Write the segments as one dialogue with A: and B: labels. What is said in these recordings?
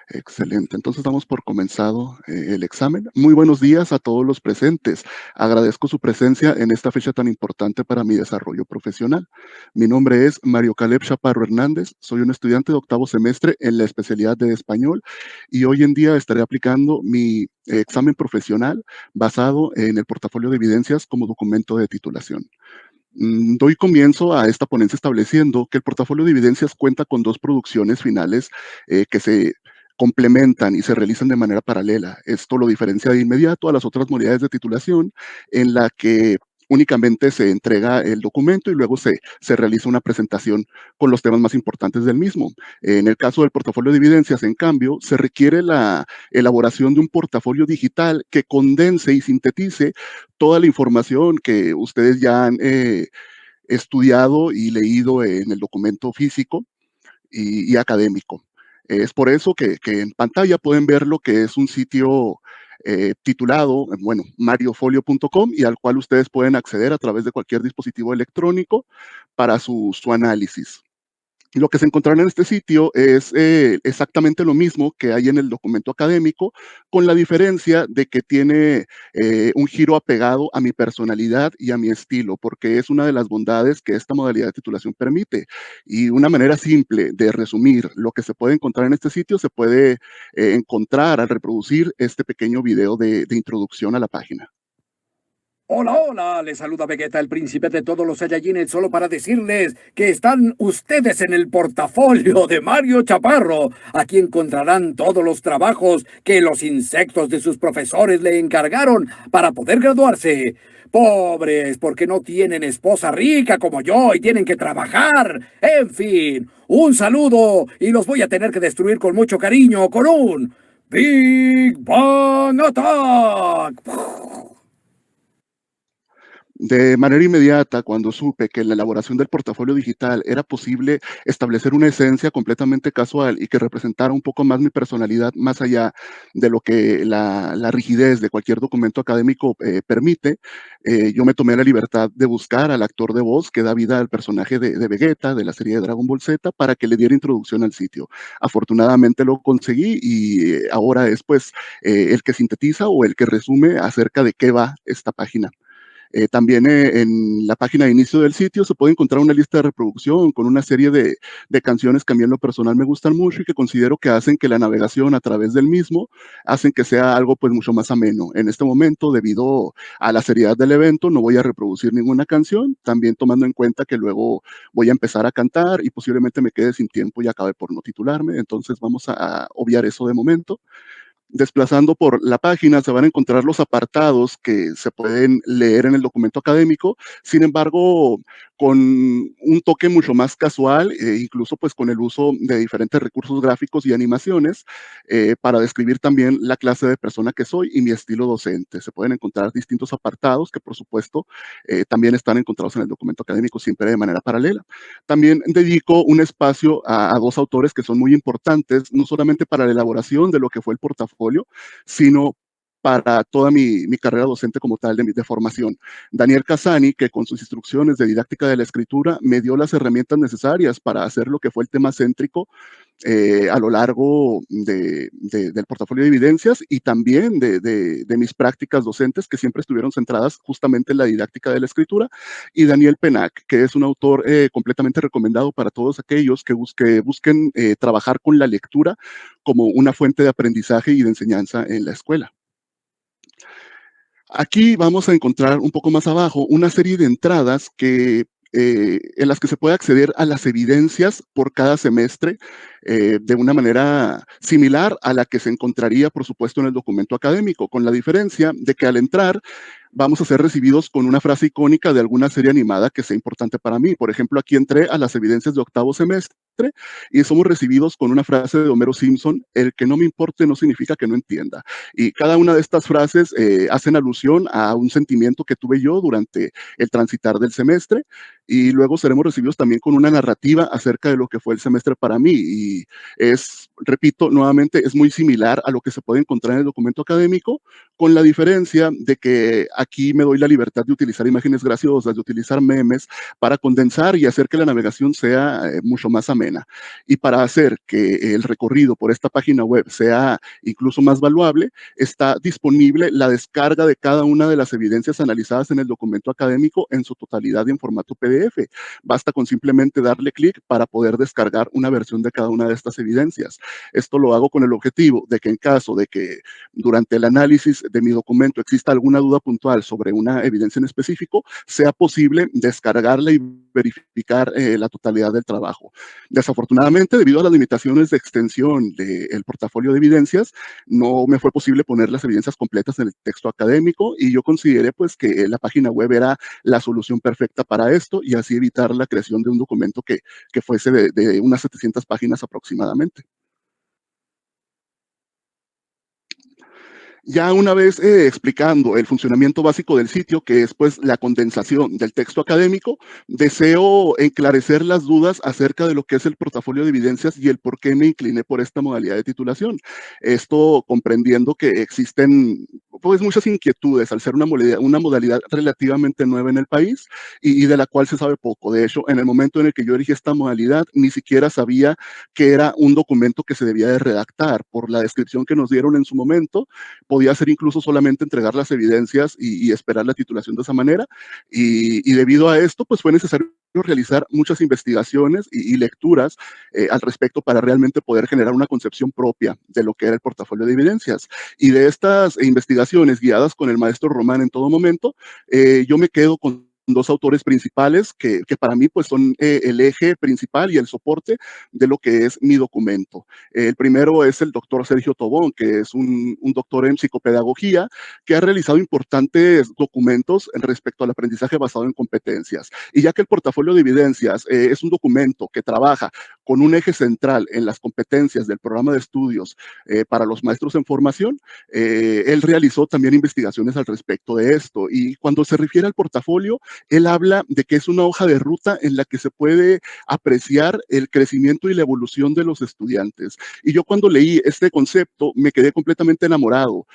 A: Excelente. Entonces damos por comenzado el examen. Muy buenos días a todos los presentes. Agradezco su presencia en esta fecha tan importante para mi desarrollo profesional. Mi nombre es Mario Caleb Chaparro Hernández. Soy un estudiante de octavo semestre en la especialidad de español y hoy en día estaré aplicando mi examen profesional basado en el portafolio de evidencias como documento de titulación. Doy comienzo a esta ponencia estableciendo que el portafolio de evidencias cuenta con dos producciones finales que se complementan y se realizan de manera paralela. Esto lo diferencia de inmediato a las otras modalidades de titulación en la que únicamente se entrega el documento y luego se realiza una presentación con los temas más importantes del mismo. En el caso del portafolio de evidencias, en cambio, se requiere la elaboración de un portafolio digital que condense y sintetice toda la información que ustedes ya han estudiado y leído en el documento físico y académico. Es por eso que en pantalla pueden ver lo que es un sitio titulado, bueno, mariofolio.com y al cual ustedes pueden acceder a través de cualquier dispositivo electrónico para su análisis. Lo que se encontrará en este sitio es exactamente lo mismo que hay en el documento académico, con la diferencia de que tiene un giro apegado a mi personalidad y a mi estilo, porque es una de las bondades que esta modalidad de titulación permite. Y una manera simple de resumir lo que se puede encontrar en este sitio se puede encontrar al reproducir este pequeño video de introducción a la página.
B: Hola, hola, les saluda Vegeta, el príncipe de todos los Saiyajines, solo para decirles que están ustedes en el portafolio de Mario Chaparro. Aquí encontrarán todos los trabajos que los insectos de sus profesores le encargaron para poder graduarse. Pobres, porque no tienen esposa rica como yo y tienen que trabajar. En fin, un saludo y los voy a tener que destruir con mucho cariño con un Big Bang Attack.
A: De manera inmediata, cuando supe que en la elaboración del portafolio digital era posible establecer una esencia completamente casual y que representara un poco más mi personalidad, más allá de lo que la rigidez de cualquier documento académico permite, yo me tomé la libertad de buscar al actor de voz que da vida al personaje de Vegeta de la serie de Dragon Ball Z para que le diera introducción al sitio. Afortunadamente lo conseguí y ahora es pues el que sintetiza o el que resume acerca de qué va esta página. También en la página de inicio del sitio se puede encontrar una lista de reproducción con una serie de canciones que a mí en lo personal me gustan mucho y que considero que hacen que la navegación a través del mismo hacen que sea algo pues mucho más ameno. En este momento, debido a la seriedad del evento, no voy a reproducir ninguna canción, también tomando en cuenta que luego voy a empezar a cantar y posiblemente me quede sin tiempo y acabe por no titularme, entonces vamos a obviar eso de momento. Desplazando por la página se van a encontrar los apartados que se pueden leer en el documento académico, sin embargo, con un toque mucho más casual, incluso pues con el uso de diferentes recursos gráficos y animaciones para describir también la clase de persona que soy y mi estilo docente. Se pueden encontrar distintos apartados que por supuesto también están encontrados en el documento académico siempre de manera paralela. También dedico un espacio a dos autores que son muy importantes, no solamente para la elaboración de lo que fue el portafolio, sino para toda mi carrera docente como tal de formación. Daniel Casani, que con sus instrucciones de didáctica de la escritura me dio las herramientas necesarias para hacer lo que fue el tema céntrico a lo largo del portafolio de evidencias y también de mis prácticas docentes que siempre estuvieron centradas justamente en la didáctica de la escritura, y Daniel Penac, que es un autor completamente recomendado para todos aquellos que busquen trabajar con la lectura como una fuente de aprendizaje y de enseñanza en la escuela. Aquí vamos a encontrar un poco más abajo una serie de entradas en las que se puede acceder a las evidencias por cada semestre de una manera similar a la que se encontraría, por supuesto, en el documento académico, con la diferencia de que al entrar vamos a ser recibidos con una frase icónica de alguna serie animada que sea importante para mí. Por ejemplo, aquí entré a las evidencias de octavo semestre y somos recibidos con una frase de Homero Simpson: el que no me importe no significa que no entienda. Y cada una de estas frases hacen alusión a un sentimiento que tuve yo durante el transitar del semestre, y luego seremos recibidos también con una narrativa acerca de lo que fue el semestre para mí. Y es, repito, nuevamente, es muy similar a lo que se puede encontrar en el documento académico, con la diferencia de que aquí me doy la libertad de utilizar imágenes graciosas, de utilizar memes para condensar y hacer que la navegación sea mucho más amena. amena. Y para hacer que el recorrido por esta página web sea incluso más valuable, está disponible la descarga de cada una de las evidencias analizadas en el documento académico en su totalidad y en formato PDF. Basta con simplemente darle clic para poder descargar una versión de cada una de estas evidencias. Esto lo hago con el objetivo de que en caso de que durante el análisis de mi documento exista alguna duda puntual sobre una evidencia en específico, sea posible descargarla y verificar la totalidad del trabajo. Desafortunadamente, debido a las limitaciones de extensión del portafolio de evidencias, no me fue posible poner las evidencias completas en el texto académico y yo consideré pues que la página web era la solución perfecta para esto y así evitar la creación de un documento que fuese de unas 700 páginas aproximadamente. Ya una vez explicando el funcionamiento básico del sitio, que es pues la condensación del texto académico, deseo enclarecer las dudas acerca de lo que es el portafolio de evidencias y el por qué me incliné por esta modalidad de titulación. Esto comprendiendo que existen pues muchas inquietudes al ser una modalidad relativamente nueva en el país y de la cual se sabe poco. De hecho, en el momento en el que yo elegí esta modalidad, ni siquiera sabía que era un documento que se debía de redactar por la descripción que nos dieron en su momento. Podía ser incluso solamente entregar las evidencias y esperar la titulación de esa manera. Y debido a esto, pues fue necesario realizar muchas investigaciones y lecturas al respecto para realmente poder generar una concepción propia de lo que era el portafolio de evidencias. Y de estas investigaciones guiadas con el maestro Román en todo momento, yo me quedo con dos autores principales que para mí pues son el eje principal y el soporte de lo que es mi documento. El primero es el doctor Sergio Tobón, que es un doctor en psicopedagogía que ha realizado importantes documentos respecto al aprendizaje basado en competencias. Y ya que el portafolio de evidencias es un documento que trabaja con un eje central en las competencias del programa de estudios para los maestros en formación, él realizó también investigaciones al respecto de esto. Y cuando se refiere al portafolio, él habla de que es una hoja de ruta en la que se puede apreciar el crecimiento y la evolución de los estudiantes. Y yo cuando leí este concepto me quedé completamente enamorado,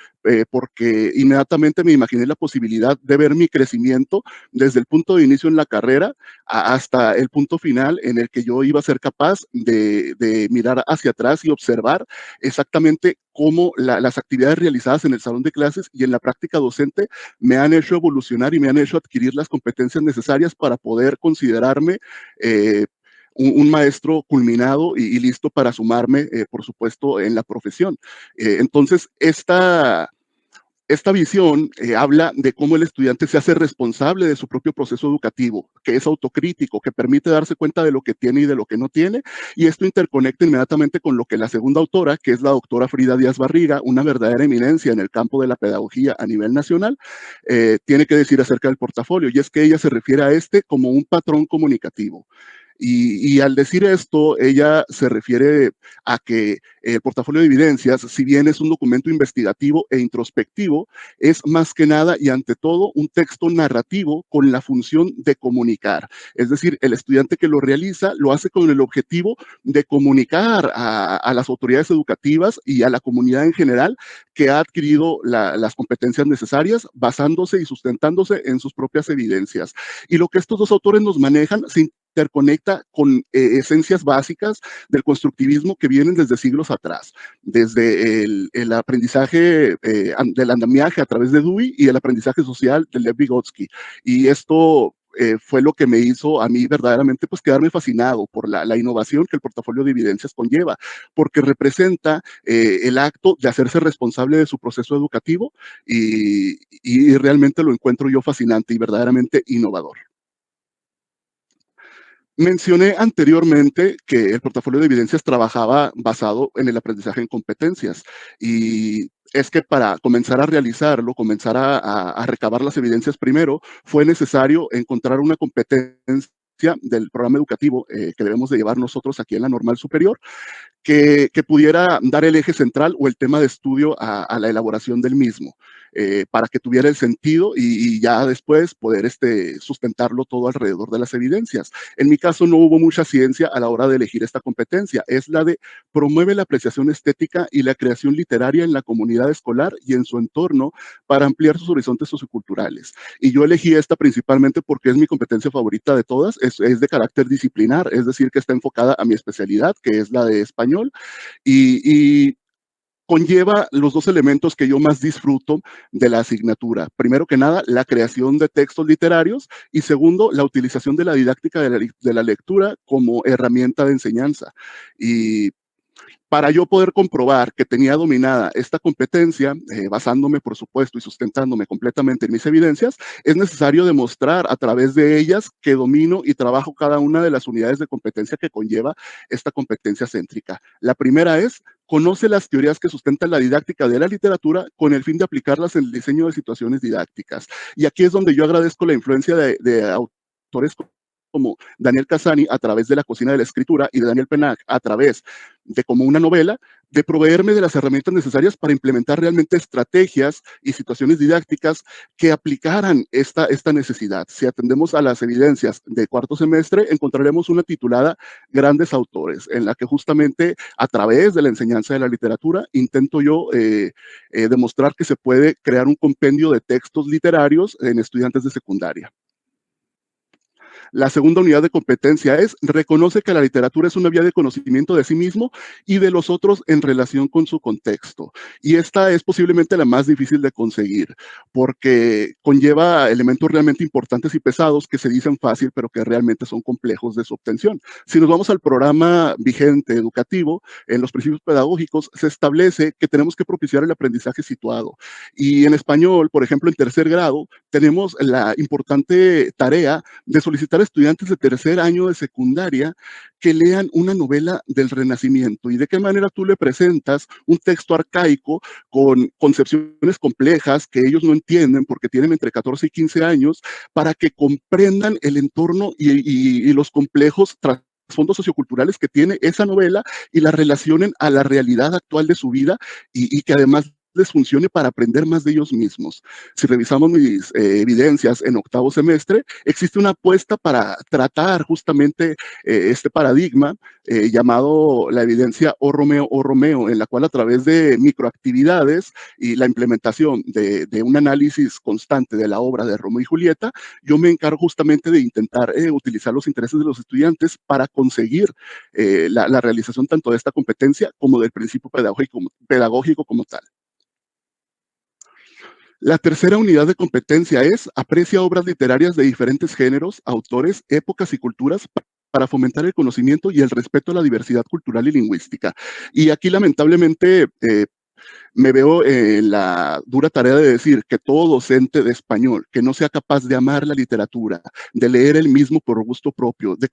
A: porque inmediatamente me imaginé la posibilidad de ver mi crecimiento desde el punto de inicio en la carrera hasta el punto final en el que yo iba a ser capaz de mirar hacia atrás y observar exactamente cómo las actividades realizadas en el salón de clases y en la práctica docente me han hecho evolucionar y me han hecho adquirir las competencias necesarias para poder considerarme un maestro culminado y listo para sumarme, por supuesto, en la profesión. Entonces, esta visión habla de cómo el estudiante se hace responsable de su propio proceso educativo, que es autocrítico, que permite darse cuenta de lo que tiene y de lo que no tiene, y esto interconecta inmediatamente con lo que la segunda autora, que es la doctora Frida Díaz Barriga, una verdadera eminencia en el campo de la pedagogía a nivel nacional, tiene que decir acerca del portafolio, y es que ella se refiere a este como un patrón comunicativo. Y al decir esto, ella se refiere a que el portafolio de evidencias, si bien es un documento investigativo e introspectivo, es más que nada y ante todo un texto narrativo con la función de comunicar. Es decir, el estudiante que lo realiza lo hace con el objetivo de comunicar a las autoridades educativas y a la comunidad en general que ha adquirido las competencias necesarias basándose y sustentándose en sus propias evidencias. Y lo que estos dos autores nos manejan se interconecta con esencias básicas del constructivismo que vienen desde siglos atrás, desde el aprendizaje del andamiaje a través de Dewey y el aprendizaje social de Lev Vygotsky. Y esto fue lo que me hizo a mí verdaderamente pues quedarme fascinado por la innovación que el portafolio de evidencias conlleva, porque representa el acto de hacerse responsable de su proceso educativo y realmente lo encuentro yo fascinante y verdaderamente innovador. Mencioné anteriormente que el portafolio de evidencias trabajaba basado en el aprendizaje en competencias y es que para comenzar a realizarlo, comenzar a recabar las evidencias primero, fue necesario encontrar una competencia del programa educativo que debemos de llevar nosotros aquí en la normal superior, que pudiera dar el eje central o el tema de estudio a la elaboración del mismo. para que tuviera el sentido y ya después poder sustentarlo todo alrededor de las evidencias. En mi caso no hubo mucha ciencia a la hora de elegir esta competencia, es la de promueve la apreciación estética y la creación literaria en la comunidad escolar y en su entorno para ampliar sus horizontes socioculturales. Y yo elegí esta principalmente porque es mi competencia favorita de todas, es de carácter disciplinar, es decir, que está enfocada a mi especialidad, que es la de español, y conlleva los dos elementos que yo más disfruto de la asignatura. Primero que nada, la creación de textos literarios y segundo, la utilización de la didáctica de la lectura como herramienta de enseñanza. Y para yo poder comprobar que tenía dominada esta competencia, basándome, por supuesto, y sustentándome completamente en mis evidencias, es necesario demostrar a través de ellas que domino y trabajo cada una de las unidades de competencia que conlleva esta competencia céntrica. La primera es conoce las teorías que sustentan la didáctica de la literatura con el fin de aplicarlas en el diseño de situaciones didácticas. Y aquí es donde yo agradezco la influencia de autores como Daniel Casani a través de La cocina de la escritura y de Daniel Penag a través de como una novela, de proveerme de las herramientas necesarias para implementar realmente estrategias y situaciones didácticas que aplicaran esta necesidad. Si atendemos a las evidencias de cuarto semestre, encontraremos una titulada Grandes autores, en la que justamente a través de la enseñanza de la literatura intento yo demostrar que se puede crear un compendio de textos literarios en estudiantes de secundaria. La segunda unidad de competencia es reconoce que la literatura es una vía de conocimiento de sí mismo y de los otros en relación con su contexto. Y esta es posiblemente la más difícil de conseguir porque conlleva elementos realmente importantes y pesados que se dicen fácil, pero que realmente son complejos de su obtención. Si nos vamos al programa vigente educativo, en los principios pedagógicos se establece que tenemos que propiciar el aprendizaje situado. Y en español, por ejemplo, en tercer grado, tenemos la importante tarea de solicitar a estudiantes de tercer año de secundaria que lean una novela del Renacimiento y de qué manera tú le presentas un texto arcaico con concepciones complejas que ellos no entienden porque tienen entre 14 y 15 años para que comprendan el entorno y los complejos trasfondos socioculturales que tiene esa novela y la relacionen a la realidad actual de su vida y que además les funcione para aprender más de ellos mismos. Si revisamos mis evidencias en octavo semestre, existe una apuesta para tratar justamente este paradigma llamado la evidencia O Romeo, en la cual a través de microactividades y la implementación de un análisis constante de la obra de Romeo y Julieta, yo me encargo justamente de intentar utilizar los intereses de los estudiantes para conseguir la realización tanto de esta competencia como del principio pedagógico como tal. La tercera unidad de competencia es aprecia obras literarias de diferentes géneros, autores, épocas y culturas para fomentar el conocimiento y el respeto a la diversidad cultural y lingüística. Y aquí lamentablemente me veo en la dura tarea de decir que todo docente de español que no sea capaz de amar la literatura, de leer el mismo por gusto propio, de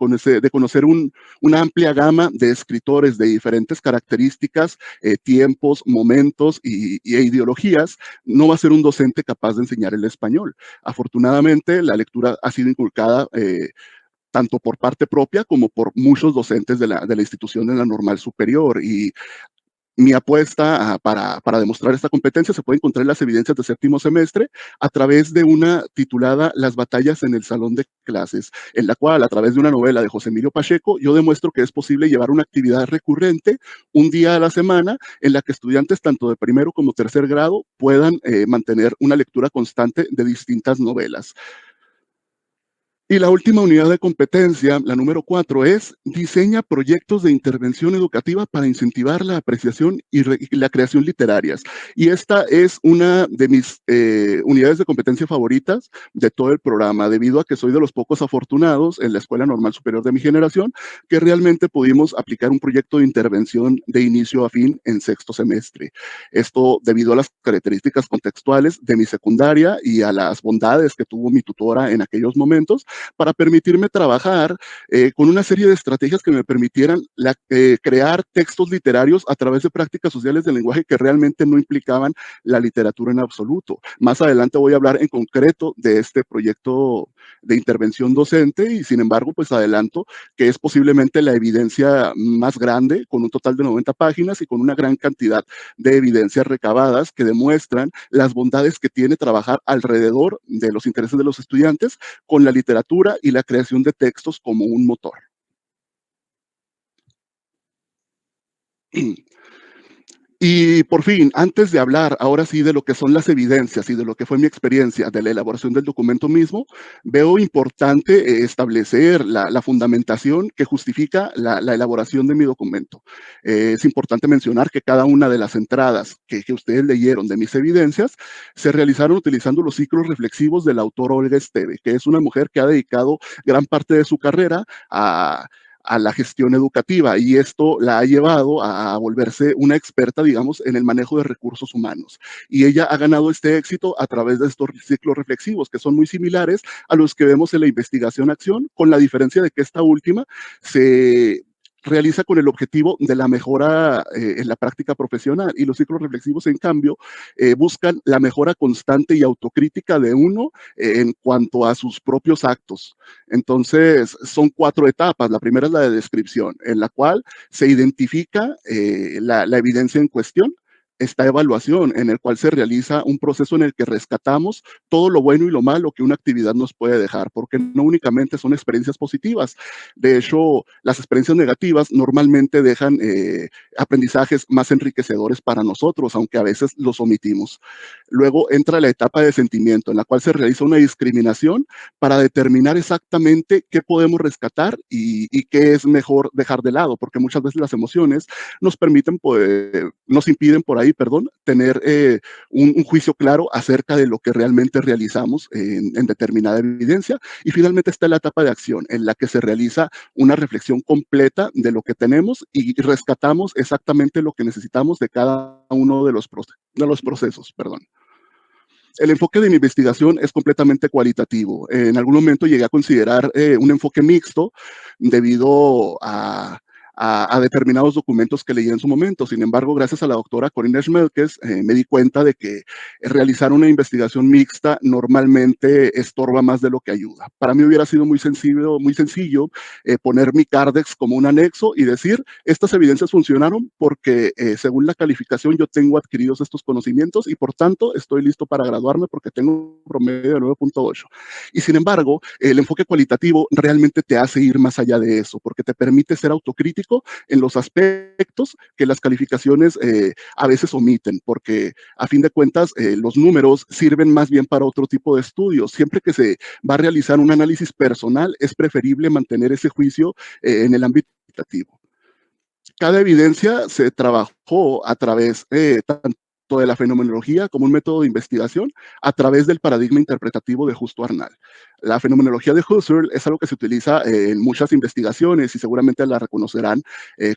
A: conocer una amplia gama de escritores de diferentes características, tiempos, momentos e ideologías, no va a ser un docente capaz de enseñar el español. Afortunadamente, la lectura ha sido inculcada tanto por parte propia como por muchos docentes de la institución en la normal superior. Y mi apuesta para demostrar esta competencia se puede encontrar en las evidencias de séptimo semestre a través de una titulada Las batallas en el salón de clases, en la cual a través de una novela de José Emilio Pacheco yo demuestro que es posible llevar una actividad recurrente un día a la semana en la que estudiantes tanto de primero como tercer grado puedan mantener una lectura constante de distintas novelas. Y la última unidad de competencia, la número 4, es diseña proyectos de intervención educativa para incentivar la apreciación y la creación literarias. Y esta es una de mis unidades de competencia favoritas de todo el programa, debido a que soy de los pocos afortunados en la Escuela Normal Superior de mi generación que realmente pudimos aplicar un proyecto de intervención de inicio a fin en sexto semestre. Esto debido a las características contextuales de mi secundaria y a las bondades que tuvo mi tutora en aquellos momentos, para permitirme trabajar con una serie de estrategias que me permitieran crear textos literarios a través de prácticas sociales del lenguaje que realmente no implicaban la literatura en absoluto. Más adelante voy a hablar en concreto de este proyecto de intervención docente y sin embargo, pues adelanto que es posiblemente la evidencia más grande, con un total de 90 páginas y con una gran cantidad de evidencias recabadas que demuestran las bondades que tiene trabajar alrededor de los intereses de los estudiantes con la literatura y la creación de textos como un motor. Y por fin, antes de hablar ahora sí de lo que son las evidencias y de lo que fue mi experiencia de la elaboración del documento mismo, veo importante establecer la fundamentación que justifica la elaboración de mi documento. Es importante mencionar que cada una de las entradas que ustedes leyeron de mis evidencias se realizaron utilizando los ciclos reflexivos del autor Olga Esteve, que es una mujer que ha dedicado gran parte de su carrera a la gestión educativa y esto la ha llevado a volverse una experta, digamos, en el manejo de recursos humanos. Y ella ha ganado este éxito a través de estos ciclos reflexivos que son muy similares a los que vemos en la investigación-acción, con la diferencia de que esta última se realiza con el objetivo de la mejora en la práctica profesional y los ciclos reflexivos, en cambio, buscan la mejora constante y autocrítica de uno en cuanto a sus propios actos. Entonces, son 4 etapas. La primera es la de descripción, en la cual se identifica la evidencia en cuestión. Esta evaluación en el cual se realiza un proceso en el que rescatamos todo lo bueno y lo malo que una actividad nos puede dejar, porque no únicamente son experiencias positivas. De hecho, las experiencias negativas normalmente dejan aprendizajes más enriquecedores para nosotros, aunque a veces los omitimos. Luego entra la etapa de sentimiento, en la cual se realiza una discriminación para determinar exactamente qué podemos rescatar y qué es mejor dejar de lado, porque muchas veces las emociones nos permiten, nos impiden por ahí, perdón, tener un juicio claro acerca de lo que realmente realizamos en determinada evidencia. Y finalmente está la etapa de acción, en la que se realiza una reflexión completa de lo que tenemos y rescatamos exactamente lo que necesitamos de cada uno de los procesos, perdón. El enfoque de mi investigación es completamente cualitativo. En algún momento llegué a considerar un enfoque mixto debido a determinados documentos que leí en su momento. Sin embargo, gracias a la doctora Corinna Schmelkes, me di cuenta de que realizar una investigación mixta normalmente estorba más de lo que ayuda. Para mí hubiera sido muy sencillo poner mi Cardex como un anexo y decir, estas evidencias funcionaron porque según la calificación yo tengo adquiridos estos conocimientos y por tanto estoy listo para graduarme porque tengo un promedio de 9.8. Y sin embargo, el enfoque cualitativo realmente te hace ir más allá de eso, porque te permite ser autocrítico en los aspectos que las calificaciones a veces omiten, porque a fin de cuentas los números sirven más bien para otro tipo de estudios. Siempre que se va a realizar un análisis personal, es preferible mantener ese juicio en el ámbito cualitativo. Cada evidencia se trabajó a través tanto de la fenomenología como un método de investigación a través del paradigma interpretativo de Justo Arnal. La fenomenología de Husserl es algo que se utiliza en muchas investigaciones y seguramente la reconocerán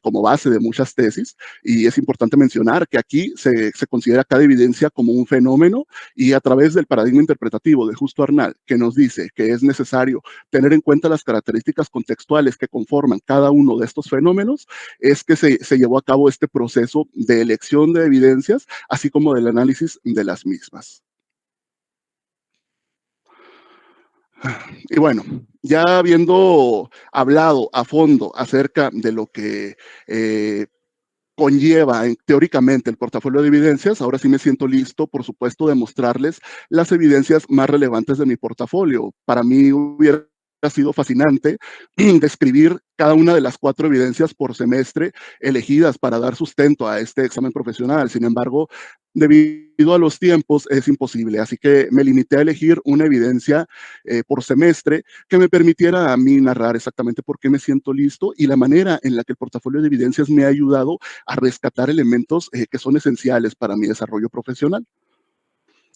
A: como base de muchas tesis. Y es importante mencionar que aquí se considera cada evidencia como un fenómeno y a través del paradigma interpretativo de Justo Arnal, que nos dice que es necesario tener en cuenta las características contextuales que conforman cada uno de estos fenómenos, es que se llevó a cabo este proceso de elección de evidencias, así como del análisis de las mismas. Y bueno, ya habiendo hablado a fondo acerca de lo que conlleva teóricamente el portafolio de evidencias, ahora sí me siento listo, por supuesto, de mostrarles las evidencias más relevantes de mi portafolio. Para mí hubiera sido fascinante describir cada una de las 4 evidencias por semestre elegidas para dar sustento a este examen profesional. Sin embargo, debido a los tiempos es imposible, así que me limité a elegir una evidencia por semestre que me permitiera a mí narrar exactamente por qué me siento listo y la manera en la que el portafolio de evidencias me ha ayudado a rescatar elementos que son esenciales para mi desarrollo profesional.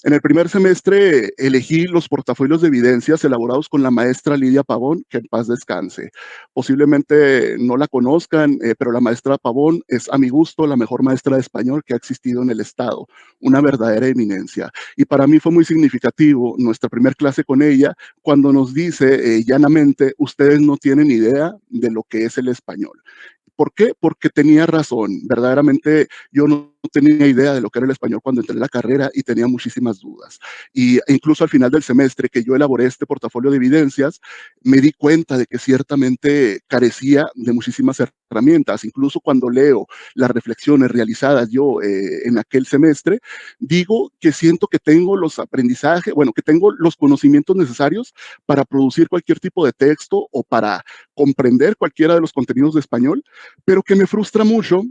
A: En el primer semestre elegí los portafolios de evidencias elaborados con la maestra Lidia Pavón, que en paz descanse. Posiblemente no la conozcan, pero la maestra Pavón es a mi gusto la mejor maestra de español que ha existido en el estado, una verdadera eminencia. Y para mí fue muy significativo nuestra primera clase con ella cuando nos dice llanamente, ustedes no tienen idea de lo que es el español. ¿Por qué? Porque tenía razón. Verdaderamente yo no tenía idea de lo que era el español cuando entré en la carrera y tenía muchísimas dudas. Y incluso al final del semestre que yo elaboré este portafolio de evidencias, me di cuenta de que ciertamente carecía de muchísimas herramientas. Incluso cuando leo las reflexiones realizadas yo en aquel semestre, digo que siento que tengo los aprendizajes, bueno, que tengo los conocimientos necesarios para producir cualquier tipo de texto o para comprender cualquiera de los contenidos de español, pero que me frustra mucho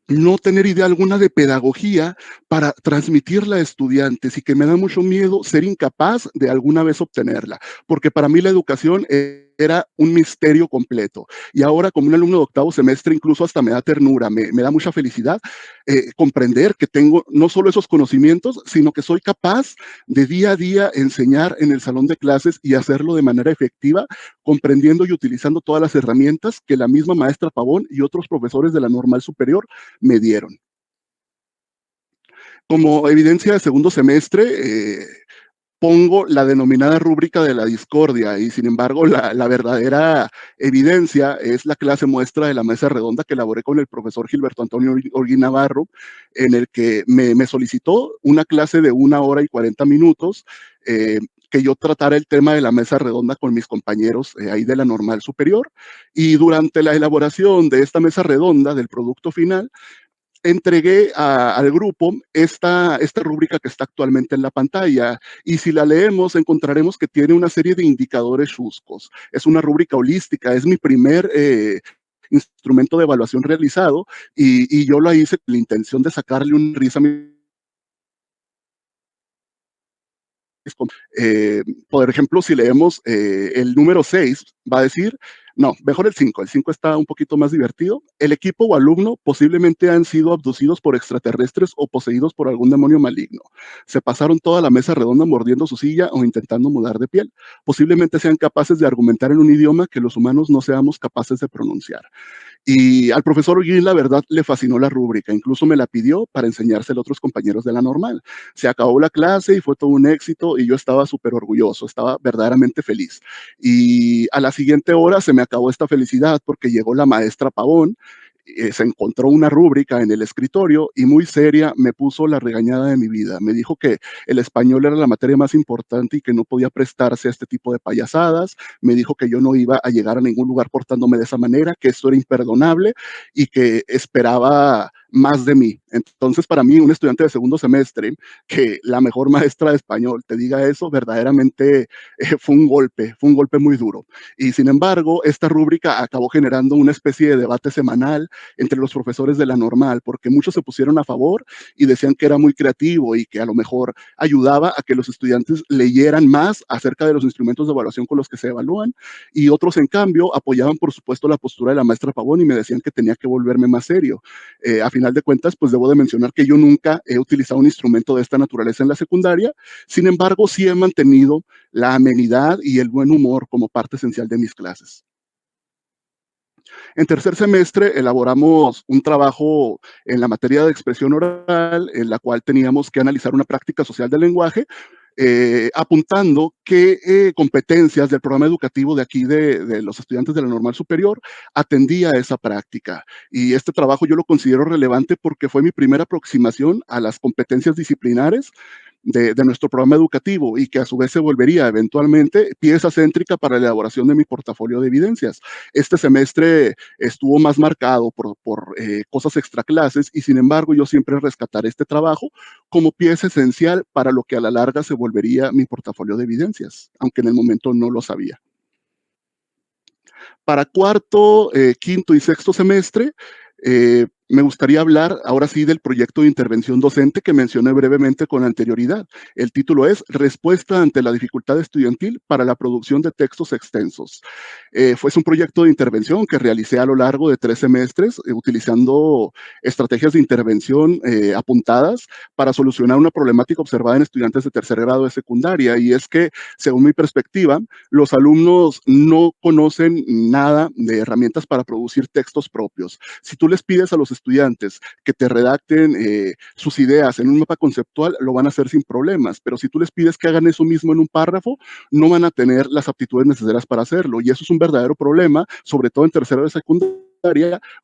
A: no tener idea alguna de pedagogía para transmitirla a estudiantes y que me da mucho miedo ser incapaz de alguna vez obtenerla, porque para mí la educación era un misterio completo. Y ahora como un alumno de octavo semestre incluso hasta me da ternura, me da mucha felicidad comprender que tengo no solo esos conocimientos, sino que soy capaz de día a día enseñar en el salón de clases y hacerlo de manera efectiva, comprendiendo y utilizando todas las herramientas que la misma maestra Pavón y otros profesores de la normal superior me dieron. Como evidencia de segundo semestre, pongo la denominada rúbrica de la discordia y sin embargo la verdadera evidencia es la clase muestra de la mesa redonda que elaboré con el profesor Gilberto Antonio Holguín Navarro, en el que me solicitó una clase de 1 hora y 40 minutos, que yo tratara el tema de la mesa redonda con mis compañeros ahí de la normal superior. Y durante la elaboración de esta mesa redonda del producto final, entregué al grupo esta rúbrica que está actualmente en la pantalla y si la leemos encontraremos que tiene una serie de indicadores chuscos. Es una rúbrica holística, es mi primer instrumento de evaluación realizado y yo lo hice con la intención de sacarle un risa a mi por ejemplo, si leemos el número 6, va a decir, no, mejor el 5 está un poquito más divertido. El equipo o alumno posiblemente han sido abducidos por extraterrestres o poseídos por algún demonio maligno. Se pasaron toda la mesa redonda mordiendo su silla o intentando mudar de piel. Posiblemente sean capaces de argumentar en un idioma que los humanos no seamos capaces de pronunciar. Y al profesor Holguín, la verdad, le fascinó la rúbrica, incluso me la pidió para enseñársela a otros compañeros de la normal. Se acabó la clase y fue todo un éxito y yo estaba súper orgulloso, estaba verdaderamente feliz. Y a la siguiente hora se me acabó esta felicidad porque llegó la maestra Pavón, se encontró una rúbrica en el escritorio y muy seria me puso la regañada de mi vida. Me dijo que el español era la materia más importante y que no podía prestarse a este tipo de payasadas. Me dijo que yo no iba a llegar a ningún lugar portándome de esa manera, que esto era imperdonable y que esperaba más de mí. Entonces, para mí, un estudiante de segundo semestre, que la mejor maestra de español te diga eso, verdaderamente fue un golpe muy duro. Y sin embargo, esta rúbrica acabó generando una especie de debate semanal entre los profesores de la normal, porque muchos se pusieron a favor y decían que era muy creativo y que a lo mejor ayudaba a que los estudiantes leyeran más acerca de los instrumentos de evaluación con los que se evalúan, y otros, en cambio, apoyaban, por supuesto, la postura de la maestra Pavón y me decían que tenía que volverme más serio. A final de cuentas, pues debo de mencionar que yo nunca he utilizado un instrumento de esta naturaleza en la secundaria, sin embargo, sí he mantenido la amenidad y el buen humor como parte esencial de mis clases. En tercer semestre elaboramos un trabajo en la materia de expresión oral, en la cual teníamos que analizar una práctica social del lenguaje, apuntando qué competencias del programa educativo de aquí de los estudiantes de la normal superior atendía a esa práctica. Y este trabajo yo lo considero relevante porque fue mi primera aproximación a las competencias disciplinares de nuestro programa educativo y que a su vez se volvería eventualmente pieza céntrica para la elaboración de mi portafolio de evidencias. Este semestre estuvo más marcado por cosas extraclases y sin embargo yo siempre rescataré este trabajo como pieza esencial para lo que a la larga se volvería mi portafolio de evidencias, aunque en el momento no lo sabía. Para cuarto, quinto y sexto semestre, Me gustaría hablar ahora sí del proyecto de intervención docente que mencioné brevemente con anterioridad. El título es Respuesta ante la dificultad estudiantil para la producción de textos extensos. Fue un proyecto de intervención que realicé a lo largo de 3 semestres, utilizando estrategias de intervención apuntadas para solucionar una problemática observada en estudiantes de tercer grado de secundaria. Y es que, según mi perspectiva, los alumnos no conocen nada de herramientas para producir textos propios. Si tú les pides a los estudiantes que te redacten sus ideas en un mapa conceptual, lo van a hacer sin problemas, pero si tú les pides que hagan eso mismo en un párrafo, no van a tener las aptitudes necesarias para hacerlo. Y eso es un verdadero problema, sobre todo en tercero de secundaria,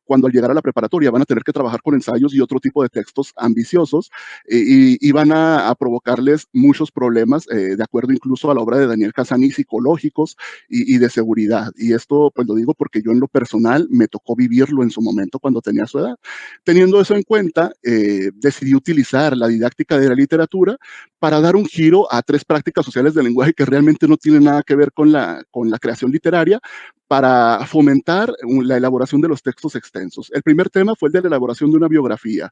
A: cuando al llegar a la preparatoria van a tener que trabajar con ensayos y otro tipo de textos ambiciosos y van a provocarles muchos problemas, de acuerdo incluso a la obra de Daniel Casani, psicológicos y de seguridad. Y esto pues lo digo porque yo en lo personal me tocó vivirlo en su momento cuando tenía su edad. Teniendo eso en cuenta, decidí utilizar la didáctica de la literatura para dar un giro a 3 prácticas sociales del lenguaje que realmente no tienen nada que ver con la creación literaria, para fomentar la elaboración de los textos extensos. El primer tema fue el de la elaboración de una biografía,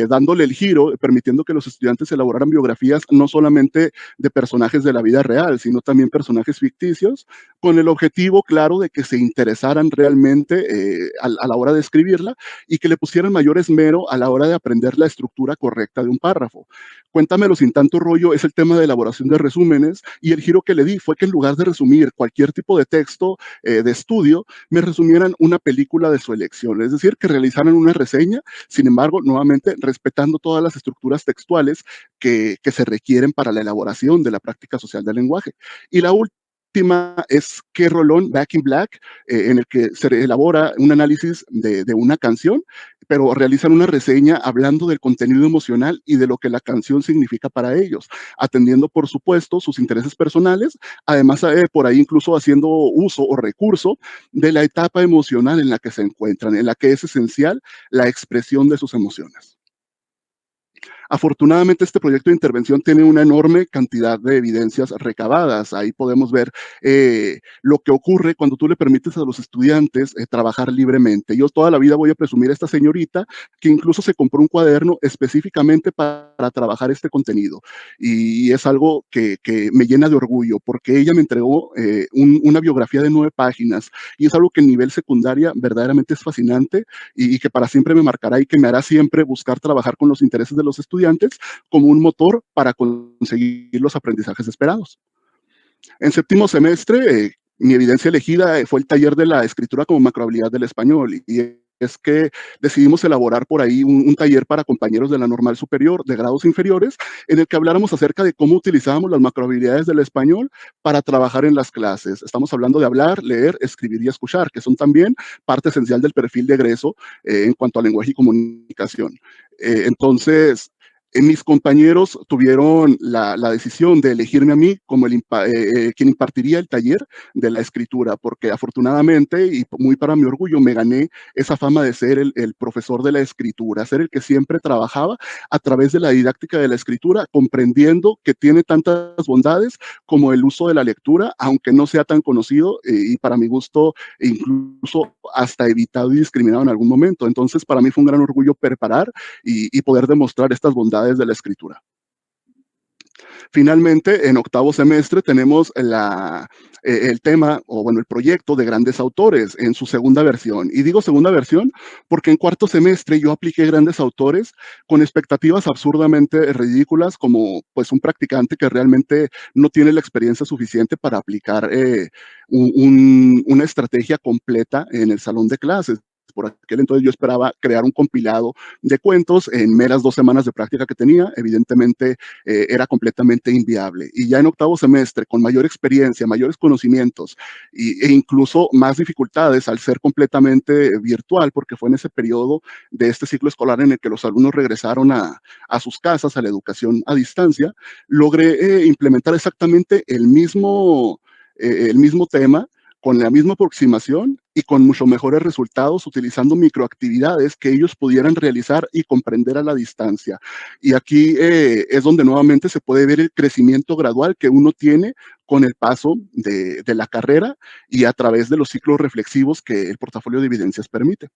A: dándole el giro, permitiendo que los estudiantes elaboraran biografías no solamente de personajes de la vida real, sino también personajes ficticios, con el objetivo claro de que se interesaran realmente a la hora de escribirla y que le pusieran mayor esmero a la hora de aprender la estructura correcta de un párrafo. Cuéntamelo sin tanto rollo es el tema de elaboración de resúmenes, y el giro que le di fue que en lugar de resumir cualquier tipo de texto de estudio, me resumieran una película de su elección, es decir, que realizaran una reseña, sin embargo, nuevamente respetando todas las estructuras textuales que se requieren para la elaboración de la práctica social del lenguaje. Y la última es Que Rolón, Back in Black, en el que se elabora un análisis de una canción, pero realizan una reseña hablando del contenido emocional y de lo que la canción significa para ellos, atendiendo, por supuesto, sus intereses personales, además por ahí incluso haciendo uso o recurso de la etapa emocional en la que se encuentran, en la que es esencial la expresión de sus emociones. Afortunadamente, este proyecto de intervención tiene una enorme cantidad de evidencias recabadas. Ahí podemos ver lo que ocurre cuando tú le permites a los estudiantes trabajar libremente. Yo toda la vida voy a presumir a esta señorita que incluso se compró un cuaderno específicamente para trabajar este contenido. Y es algo que me llena de orgullo porque ella me entregó una biografía de 9 páginas, y es algo que en nivel secundaria verdaderamente es fascinante y que para siempre me marcará y que me hará siempre buscar trabajar con los intereses de los estudiantes como un motor para conseguir los aprendizajes esperados. En séptimo semestre, mi evidencia elegida fue el taller de la escritura como macrohabilidad del español, y es que decidimos elaborar por ahí un taller para compañeros de la normal superior, de grados inferiores, en el que habláramos acerca de cómo utilizábamos las macrohabilidades del español para trabajar en las clases. Estamos hablando de hablar, leer, escribir y escuchar, que son también parte esencial del perfil de egreso en cuanto a lenguaje y comunicación. Entonces, mis compañeros tuvieron la decisión de elegirme a mí como quien impartiría el taller de la escritura, porque afortunadamente y muy para mi orgullo me gané esa fama de ser el profesor de la escritura, ser el que siempre trabajaba a través de la didáctica de la escritura, comprendiendo que tiene tantas bondades como el uso de la lectura, aunque no sea tan conocido y para mi gusto incluso hasta evitado y discriminado en algún momento. Entonces, para mí fue un gran orgullo preparar y poder demostrar estas bondades de la escritura. Finalmente, en octavo semestre tenemos el tema, o bueno, el proyecto de grandes autores en su segunda versión. Y digo segunda versión porque en cuarto semestre yo apliqué grandes autores con expectativas absurdamente ridículas, como pues un practicante que realmente no tiene la experiencia suficiente para aplicar una estrategia completa en el salón de clases. Por aquel entonces yo esperaba crear un compilado de cuentos en meras 2 semanas de práctica que tenía. Evidentemente era completamente inviable. Y ya en octavo semestre, con mayor experiencia, mayores conocimientos e incluso más dificultades al ser completamente virtual, porque fue en ese periodo de este ciclo escolar en el que los alumnos regresaron a sus casas, a la educación a distancia, logré implementar exactamente el mismo tema, con la misma aproximación y con mucho mejores resultados, utilizando microactividades que ellos pudieran realizar y comprender a la distancia. Y aquí es donde nuevamente se puede ver el crecimiento gradual que uno tiene con el paso de la carrera y a través de los ciclos reflexivos que el portafolio de evidencias permite.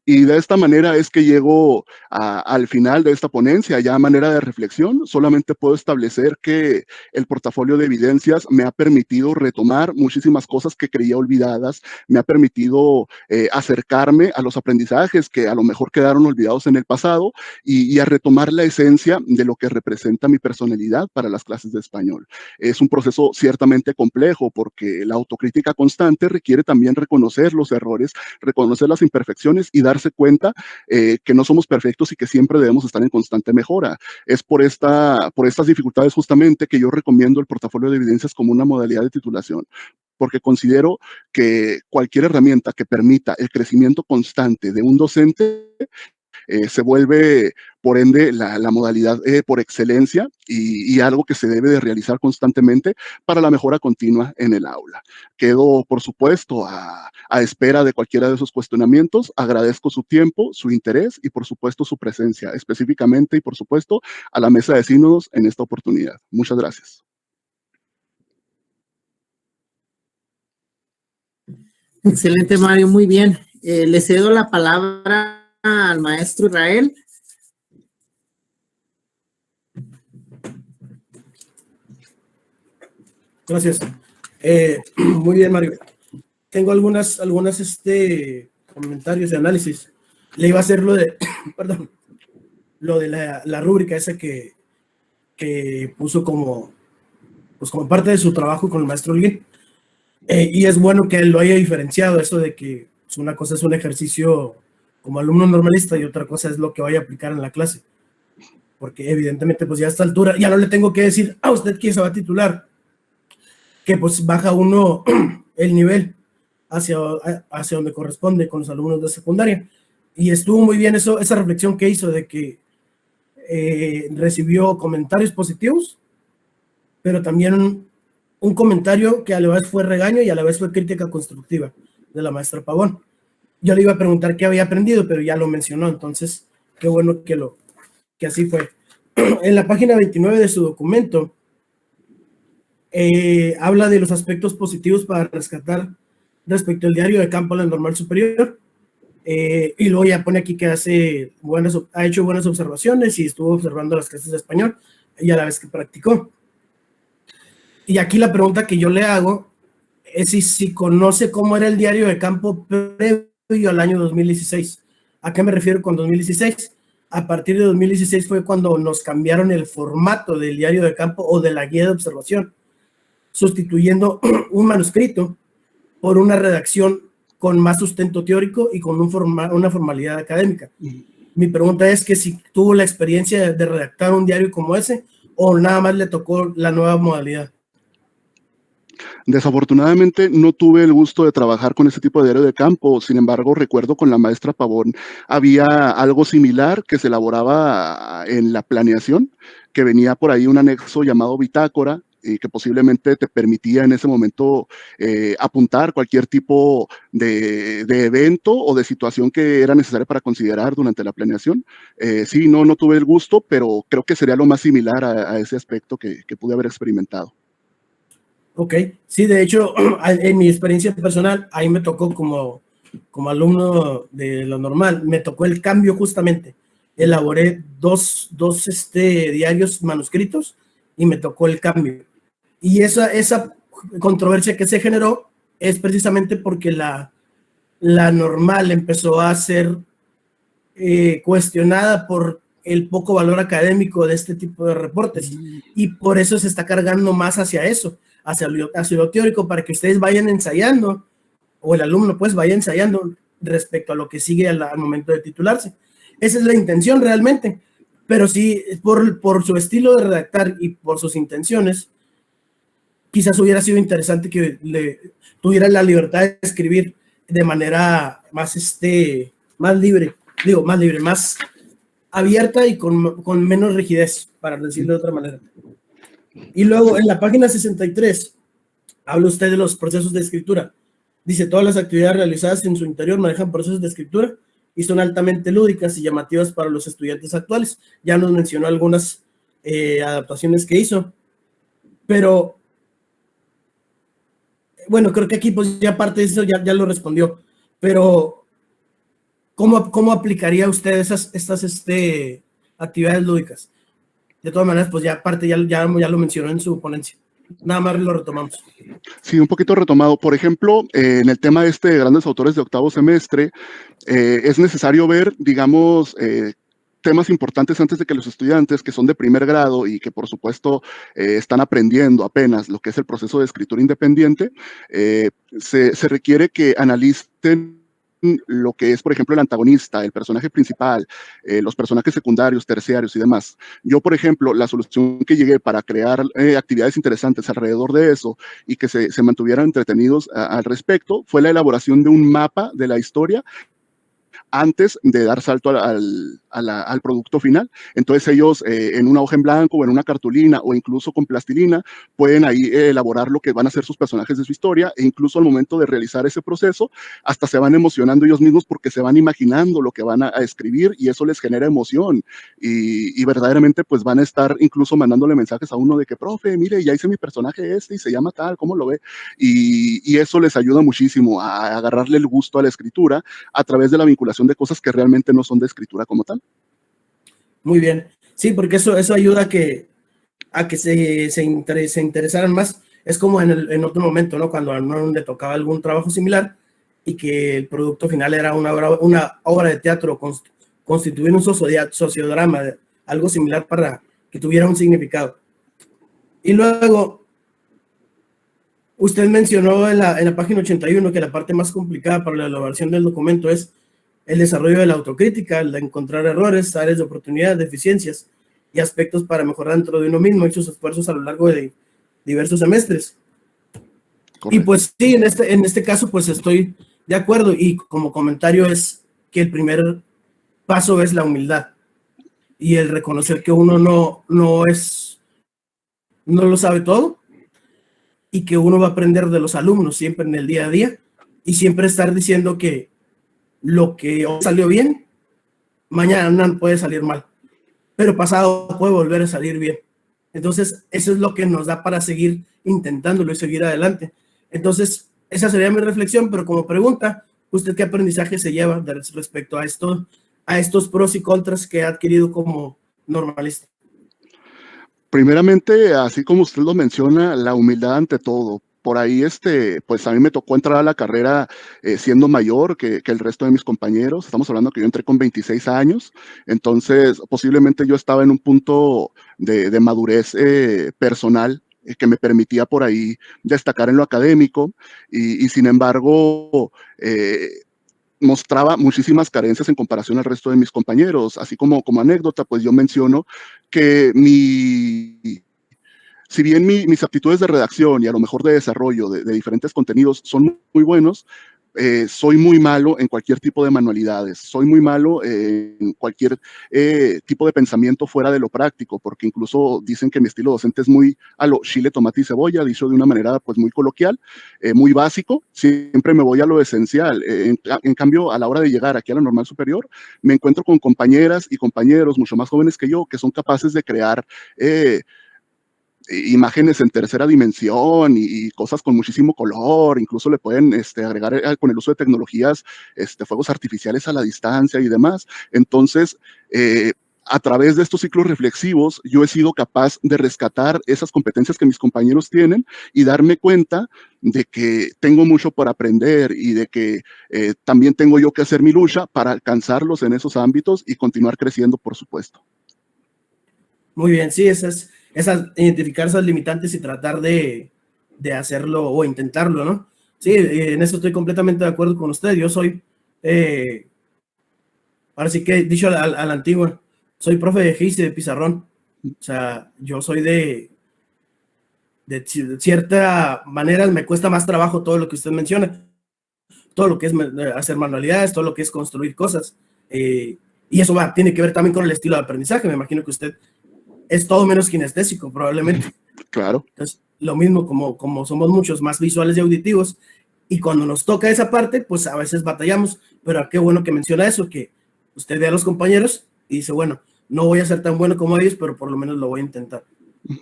A: Y de esta manera es que llego al final de esta ponencia, ya a manera de reflexión, solamente puedo establecer que el portafolio de evidencias me ha permitido retomar muchísimas cosas que creía olvidadas, me ha permitido acercarme a los aprendizajes que a lo mejor quedaron olvidados en el pasado y a retomar la esencia de lo que representa mi personalidad para las clases de español. Es un proceso ciertamente complejo porque la autocrítica constante requiere también reconocer los errores, reconocer las imperfecciones y darse cuenta que no somos perfectos y que siempre debemos estar en constante mejora. Es por estas dificultades justamente que yo recomiendo el portafolio de evidencias como una modalidad de titulación, porque considero que cualquier herramienta que permita el crecimiento constante de un docente se vuelve, por ende, la modalidad por excelencia y algo que se debe de realizar constantemente para la mejora continua en el aula. Quedo, por supuesto, a espera de cualquiera de esos cuestionamientos. Agradezco su tiempo, su interés y, por supuesto, su presencia, específicamente y, por supuesto, a la mesa de sínodos en esta oportunidad. Muchas gracias.
C: Excelente, Mario, muy bien. Le cedo la palabra al maestro Israel.
D: Gracias. Muy bien, Mario. Tengo algunas comentarios de análisis. Le iba a hacer lo de, perdón, lo de la rúbrica esa que puso como parte de su trabajo con el maestro Olguín. Y es bueno que él lo haya diferenciado, eso de que una cosa es un ejercicio como alumno normalista y otra cosa es lo que vaya a aplicar en la clase. Porque evidentemente, pues ya a esta altura, ya no le tengo que decir a usted quién se va a titular, que pues baja uno el nivel hacia donde corresponde con los alumnos de secundaria. Y estuvo muy bien esa reflexión que hizo de que recibió comentarios positivos, pero también un comentario que a la vez fue regaño y a la vez fue crítica constructiva de la maestra Pavón. Yo le iba a preguntar qué había aprendido, pero ya lo mencionó, entonces qué bueno que así fue. En la página 29 de su documento habla de los aspectos positivos para rescatar respecto al diario de campo a la normal superior, y luego ya pone aquí que ha hecho buenas observaciones y estuvo observando las clases de español y a la vez que practicó. Y aquí la pregunta que yo le hago es si conoce cómo era el diario de campo previo al año 2016. ¿A qué me refiero con 2016? A partir de 2016 fue cuando nos cambiaron el formato del diario de campo o de la guía de observación, sustituyendo un manuscrito por una redacción con más sustento teórico y con una formalidad académica. Mi pregunta es que si tuvo la experiencia de redactar un diario como ese o nada más le tocó la nueva modalidad.
A: Desafortunadamente no tuve el gusto de trabajar con ese tipo de diario de campo, sin embargo recuerdo con la maestra Pavón había algo similar que se elaboraba en la planeación, que venía por ahí un anexo llamado bitácora y que posiblemente te permitía en ese momento apuntar cualquier tipo de evento o de situación que era necesaria para considerar durante la planeación. Sí, no tuve el gusto, pero creo que sería lo más similar a ese aspecto que pude haber experimentado.
D: Ok, sí, de hecho, en mi experiencia personal, ahí me tocó como alumno de lo normal, me tocó el cambio justamente. Elaboré dos diarios manuscritos y me tocó el cambio. Y esa controversia que se generó es precisamente porque la normal empezó a ser cuestionada por el poco valor académico de este tipo de reportes. Y por eso se está cargando más hacia eso, hacia lo teórico, para que ustedes vayan ensayando, o el alumno pues vaya ensayando respecto a lo que sigue al momento de titularse. Esa es la intención realmente, pero sí, por su estilo de redactar y por sus intenciones, quizás hubiera sido interesante que tuviera la libertad de escribir de manera más libre, más abierta y con menos rigidez, para decirlo de otra manera. Y luego en la página 63 habla usted de los procesos de escritura. Dice, todas las actividades realizadas en su interior manejan procesos de escritura y son altamente lúdicas y llamativas para los estudiantes actuales. Ya nos mencionó algunas adaptaciones que hizo, pero bueno, creo que aquí pues ya parte de eso ya lo respondió, pero ¿cómo aplicaría usted estas actividades lúdicas? De todas maneras, pues ya aparte ya lo mencionó en su ponencia. Nada más lo retomamos.
A: Sí, un poquito retomado. Por ejemplo, en el tema de grandes autores de octavo semestre, es necesario ver, digamos, temas importantes antes de que los estudiantes que son de primer grado y que por supuesto están aprendiendo apenas lo que es el proceso de escritura independiente, se requiere que analicen lo que es, por ejemplo, el antagonista, el personaje principal, los personajes secundarios, terciarios y demás. Yo, por ejemplo, la solución que llegué para crear actividades interesantes alrededor de eso y que se mantuvieran entretenidos al respecto fue la elaboración de un mapa de la historia antes de dar salto al producto final. Entonces ellos en una hoja en blanco o en una cartulina o incluso con plastilina pueden ahí elaborar lo que van a ser sus personajes de su historia, e incluso al momento de realizar ese proceso hasta se van emocionando ellos mismos porque se van imaginando lo que van a escribir y eso les genera emoción y verdaderamente pues van a estar incluso mandándole mensajes a uno de que, profe, mire, ya hice mi personaje y se llama tal, ¿cómo lo ve? Y eso les ayuda muchísimo a agarrarle el gusto a la escritura a través de la vinculación de cosas que realmente no son de escritura como tal.
D: Muy bien. Sí, porque eso ayuda a que se interesaran más. Es como en otro momento, ¿no? Cuando a uno le tocaba algún trabajo similar y que el producto final era una obra de teatro, constituir un sociodrama, algo similar para que tuviera un significado. Y luego, usted mencionó en la página 81 que la parte más complicada para la elaboración del documento es el desarrollo de la autocrítica, el de encontrar errores, áreas de oportunidad, deficiencias y aspectos para mejorar dentro de uno mismo y sus esfuerzos a lo largo de diversos semestres. Correcto. Y pues sí, en este caso pues estoy de acuerdo, y como comentario es que el primer paso es la humildad y el reconocer que uno no lo sabe todo y que uno va a aprender de los alumnos siempre en el día a día y siempre estar diciendo que lo que hoy salió bien, mañana puede salir mal, pero pasado puede volver a salir bien. Entonces, eso es lo que nos da para seguir intentándolo y seguir adelante. Entonces, esa sería mi reflexión, pero como pregunta, ¿usted qué aprendizaje se lleva respecto a estos pros y contras que ha adquirido como normalista?
A: Primeramente, así como usted lo menciona, la humildad ante todo. Por ahí, pues a mí me tocó entrar a la carrera siendo mayor que el resto de mis compañeros. Estamos hablando que yo entré con 26 años, entonces posiblemente yo estaba en un punto de madurez personal que me permitía por ahí destacar en lo académico y sin embargo mostraba muchísimas carencias en comparación al resto de mis compañeros. Así como anécdota, pues yo menciono que si bien mis aptitudes de redacción y a lo mejor de desarrollo de diferentes contenidos son muy buenos, soy muy malo en cualquier tipo de manualidades, soy muy malo en cualquier tipo de pensamiento fuera de lo práctico, porque incluso dicen que mi estilo docente es muy a lo chile, tomate y cebolla, dicho de una manera pues muy coloquial, muy básico, siempre me voy a lo esencial. En cambio, a la hora de llegar aquí a la normal superior, me encuentro con compañeras y compañeros mucho más jóvenes que yo, que son capaces de crear imágenes en tercera dimensión y cosas con muchísimo color, incluso le pueden agregar con el uso de tecnologías, fuegos artificiales a la distancia y demás. Entonces, a través de estos ciclos reflexivos, yo he sido capaz de rescatar esas competencias que mis compañeros tienen y darme cuenta de que tengo mucho por aprender y de que también tengo yo que hacer mi lucha para alcanzarlos en esos ámbitos y continuar creciendo, por supuesto.
D: Muy bien, sí, identificar esas limitantes y tratar de hacerlo o intentarlo, ¿no? Sí, en eso estoy completamente de acuerdo con usted. Yo soy, ahora sí que dicho a la antigua, soy profe de GIS y de pizarrón. O sea, yo soy de cierta manera, me cuesta más trabajo todo lo que usted menciona, todo lo que es hacer manualidades, todo lo que es construir cosas. Y eso tiene que ver también con el estilo de aprendizaje. Me imagino que usted es todo menos kinestésico, probablemente.
A: Claro.
D: Entonces, lo mismo como somos muchos más visuales y auditivos, y cuando nos toca esa parte, pues a veces batallamos, pero qué bueno que menciona eso, que usted ve a los compañeros y dice, bueno, no voy a ser tan bueno como ellos, pero por lo menos lo voy a intentar.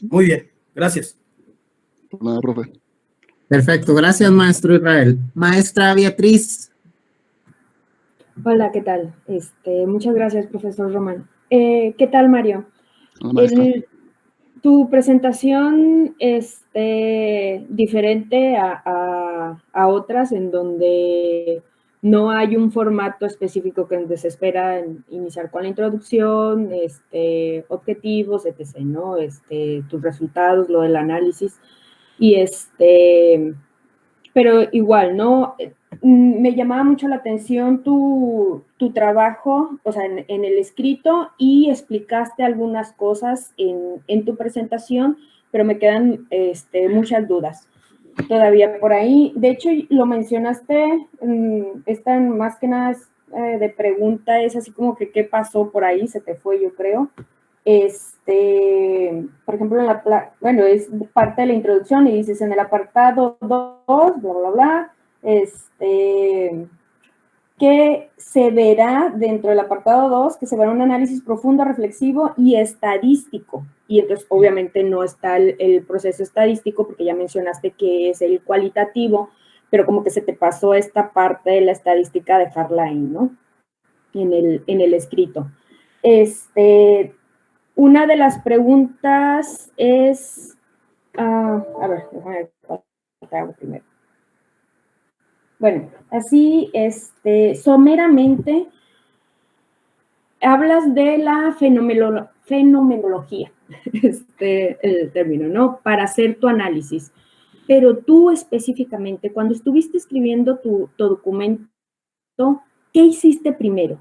D: Muy bien, gracias.
A: Nada, profe.
C: Perfecto, gracias, maestro Israel. Maestra Beatriz.
E: Hola, ¿qué tal? Muchas gracias, profesor Román. ¿Qué tal, Mario?
A: La maestra.
E: Tu presentación es diferente a otras en donde no hay un formato específico que se espera iniciar con la introducción, objetivos, etc., ¿no? Tus resultados, lo del análisis. Y pero igual, ¿no? Me llamaba mucho la atención tu trabajo, o sea, en el escrito, y explicaste algunas cosas en tu presentación, pero me quedan muchas dudas todavía por ahí. De hecho, lo mencionaste, están más que nada de pregunta, es así como que qué pasó por ahí, se te fue, yo creo. Por ejemplo, bueno, es parte de la introducción y dices en el apartado 2, bla, bla, bla, que se verá dentro del apartado 2, que se verá un análisis profundo, reflexivo y estadístico. Y entonces, obviamente, no está el proceso estadístico, porque ya mencionaste que es el cualitativo, pero como que se te pasó esta parte de la estadística dejarla ahí, ¿no? En el escrito. Una de las preguntas es, a ver, déjame ver qué hago primero. Bueno, así, someramente, hablas de la fenomenología, el término, ¿no? Para hacer tu análisis. Pero tú específicamente, cuando estuviste escribiendo tu documento, ¿qué hiciste primero?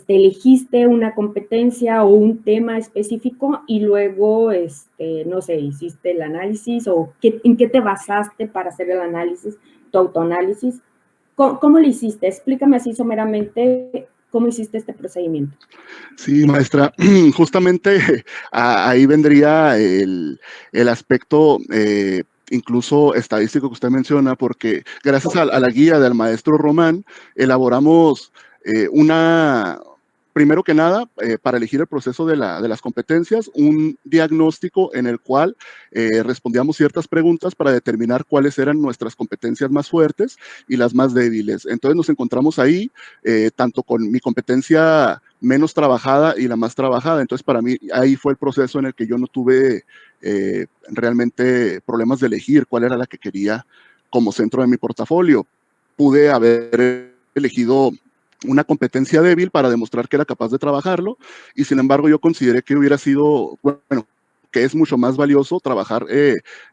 E: ¿Elegiste una competencia o un tema específico y luego, no sé, hiciste el análisis o en qué te basaste para hacer el análisis, tu autoanálisis? ¿Cómo lo hiciste? Explícame así someramente cómo hiciste este procedimiento.
A: Sí, maestra, justamente ahí vendría el aspecto incluso estadístico que usted menciona, porque gracias a la guía del maestro Román, elaboramos primero que nada, para elegir el proceso de las competencias, un diagnóstico en el cual respondíamos ciertas preguntas para determinar cuáles eran nuestras competencias más fuertes y las más débiles. Entonces nos encontramos ahí, tanto con mi competencia menos trabajada y la más trabajada. Entonces, para mí, ahí fue el proceso en el que yo no tuve realmente problemas de elegir cuál era la que quería como centro de mi portafolio. Pude haber elegido una competencia débil para demostrar que era capaz de trabajarlo, y sin embargo yo consideré que hubiera sido, bueno, que es mucho más valioso trabajar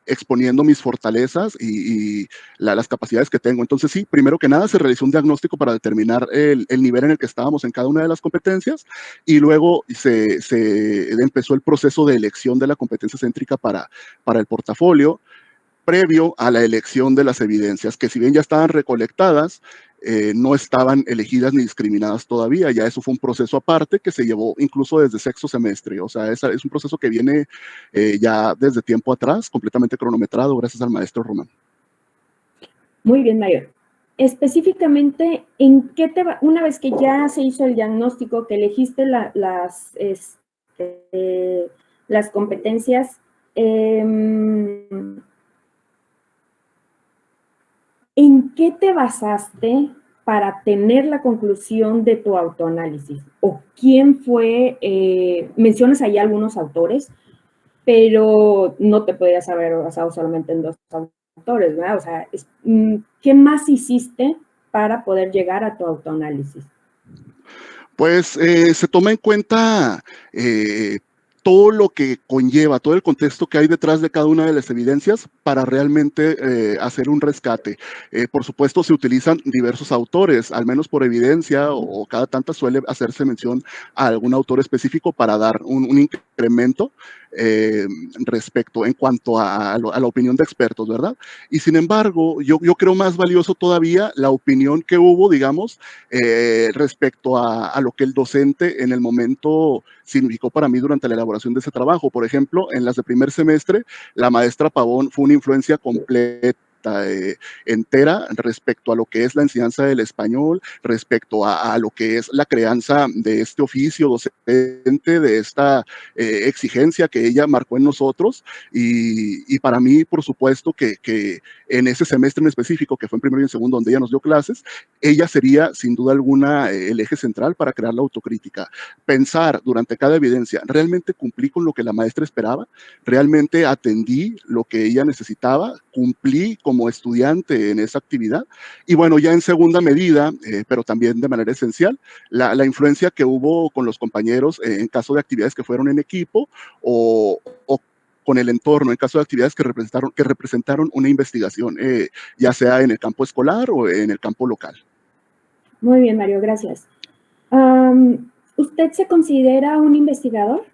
A: exponiendo mis fortalezas y las capacidades que tengo. Entonces sí, primero que nada se realizó un diagnóstico para determinar el nivel en el que estábamos en cada una de las competencias, y luego se empezó el proceso de elección de la competencia céntrica para el portafolio, previo a la elección de las evidencias, que si bien ya estaban recolectadas, no estaban elegidas ni discriminadas todavía. Ya eso fue un proceso aparte que se llevó incluso desde sexto semestre. O sea, es un proceso que viene ya desde tiempo atrás, completamente cronometrado, gracias al maestro Román.
E: Muy bien, Mario. Específicamente, una vez que ya se hizo el diagnóstico, que elegiste las competencias, ¿en qué te basaste para tener la conclusión de tu autoanálisis? ¿O quién fue? Mencionas ahí algunos autores, pero no te podías haber basado solamente en 2 autores, ¿verdad? O sea, ¿qué más hiciste para poder llegar a tu autoanálisis?
A: Pues se toma en cuenta todo lo que conlleva, todo el contexto que hay detrás de cada una de las evidencias para realmente hacer un rescate. Por supuesto, se utilizan diversos autores, al menos por evidencia, o cada tanta suele hacerse mención a algún autor específico para dar un incremento respecto en cuanto a la opinión de expertos, ¿verdad? Y sin embargo, yo creo más valioso todavía la opinión que hubo, digamos, respecto a lo que el docente en el momento significó para mí durante la elaboración de ese trabajo. Por ejemplo, en las de primer semestre, la maestra Pavón fue una influencia completa entera respecto a lo que es la enseñanza del español, respecto a lo que es la crianza de este oficio docente, de esta exigencia que ella marcó en nosotros. Y para mí, por supuesto, que en ese semestre en específico, que fue en primero y en segundo, donde ella nos dio clases, ella sería sin duda alguna el eje central para crear la autocrítica. Pensar durante cada evidencia, ¿realmente cumplí con lo que la maestra esperaba? ¿Realmente atendí lo que ella necesitaba? ¿Cumplí como estudiante en esa actividad? Y bueno, ya en segunda medida, pero también de manera esencial, la influencia que hubo con los compañeros en caso de actividades que fueron en equipo o con el entorno, en caso de actividades que representaron una investigación, ya sea en el campo escolar o en el campo local.
E: Muy bien, Mario, gracias. ¿Usted se considera un investigador?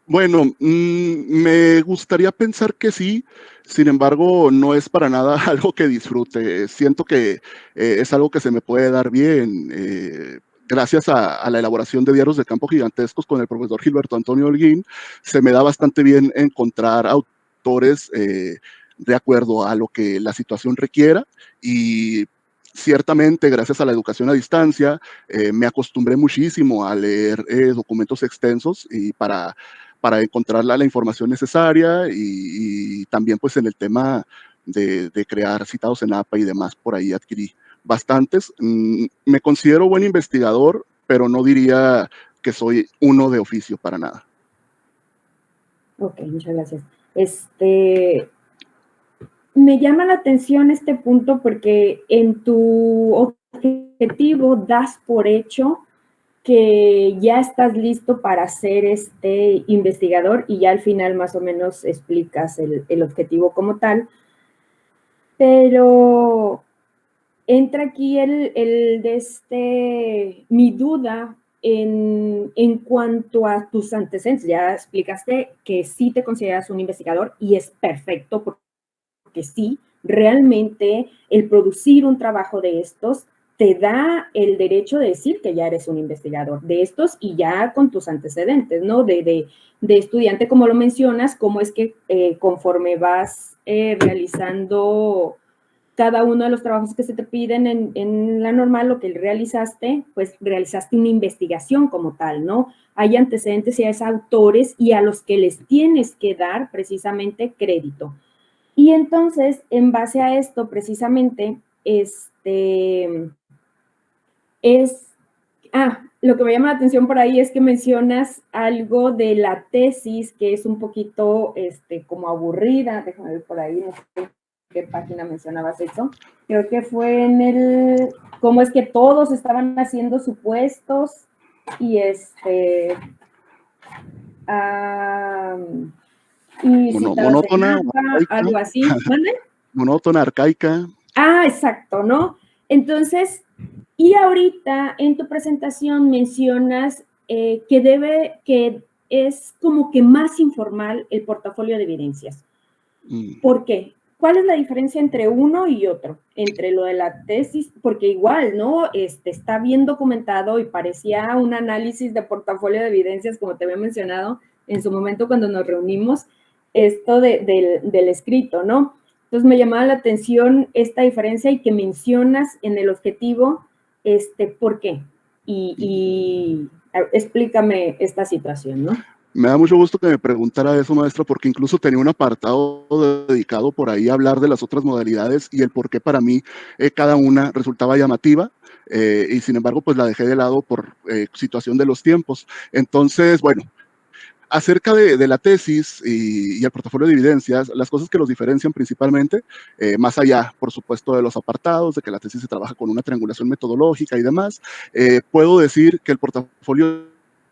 A: Bueno, me gustaría pensar que sí, sin embargo, no es para nada algo que disfrute. Siento que es algo que se me puede dar bien. Gracias a la elaboración de diarios de campo gigantescos con el profesor Gilberto Antonio Holguín, se me da bastante bien encontrar autores de acuerdo a lo que la situación requiera y ciertamente, gracias a la educación a distancia, me acostumbré muchísimo a leer documentos extensos y para encontrar la información necesaria y también pues en el tema de crear citados en APA y demás, por ahí adquirí bastantes. Me considero buen investigador, pero no diría que soy uno de oficio para nada.
E: Ok, muchas gracias. Me llama la atención este punto porque en tu objetivo das por hecho que ya estás listo para ser investigador y ya al final más o menos explicas el objetivo como tal, pero entra aquí mi duda en cuanto a tus antecedentes. Ya explicaste que sí te consideras un investigador y es perfecto porque sí, realmente el producir un trabajo de estos te da el derecho de decir que ya eres un investigador de estos y ya con tus antecedentes, ¿no? De estudiante, como lo mencionas, cómo es que conforme vas realizando cada uno de los trabajos que se te piden en la normal, lo que realizaste, pues realizaste una investigación como tal, ¿no? Hay antecedentes y hay autores y a los que les tienes que dar precisamente crédito. Y entonces, en base a esto, precisamente, lo que me llama la atención por ahí es que mencionas algo de la tesis que es un poquito, como aburrida. Déjame ver por ahí, no sé qué página mencionabas eso. Creo que fue cómo es que todos estaban haciendo supuestos y y
A: monótona,
E: algo así. ¿Vale?
A: Monótona, arcaica.
E: Exacto, ¿no? Entonces, y ahorita en tu presentación mencionas que es como que más informal el portafolio de evidencias. ¿Por qué? ¿Cuál es la diferencia entre uno y otro? Entre lo de la tesis, porque igual, ¿no? Está bien documentado y parecía un análisis de portafolio de evidencias, como te había mencionado en su momento cuando nos reunimos, esto del escrito, ¿no? Entonces me llamaba la atención esta diferencia y que mencionas en el objetivo, ¿por qué? Y explícame esta situación, ¿no?
A: Me da mucho gusto que me preguntara eso, maestra, porque incluso tenía un apartado dedicado por ahí a hablar de las otras modalidades y el por qué para mí cada una resultaba llamativa. Y sin embargo, pues la dejé de lado por situación de los tiempos. Entonces, bueno, acerca de la tesis y el portafolio de evidencias, las cosas que los diferencian principalmente, más allá, por supuesto, de los apartados, de que la tesis se trabaja con una triangulación metodológica y demás, puedo decir que el portafolio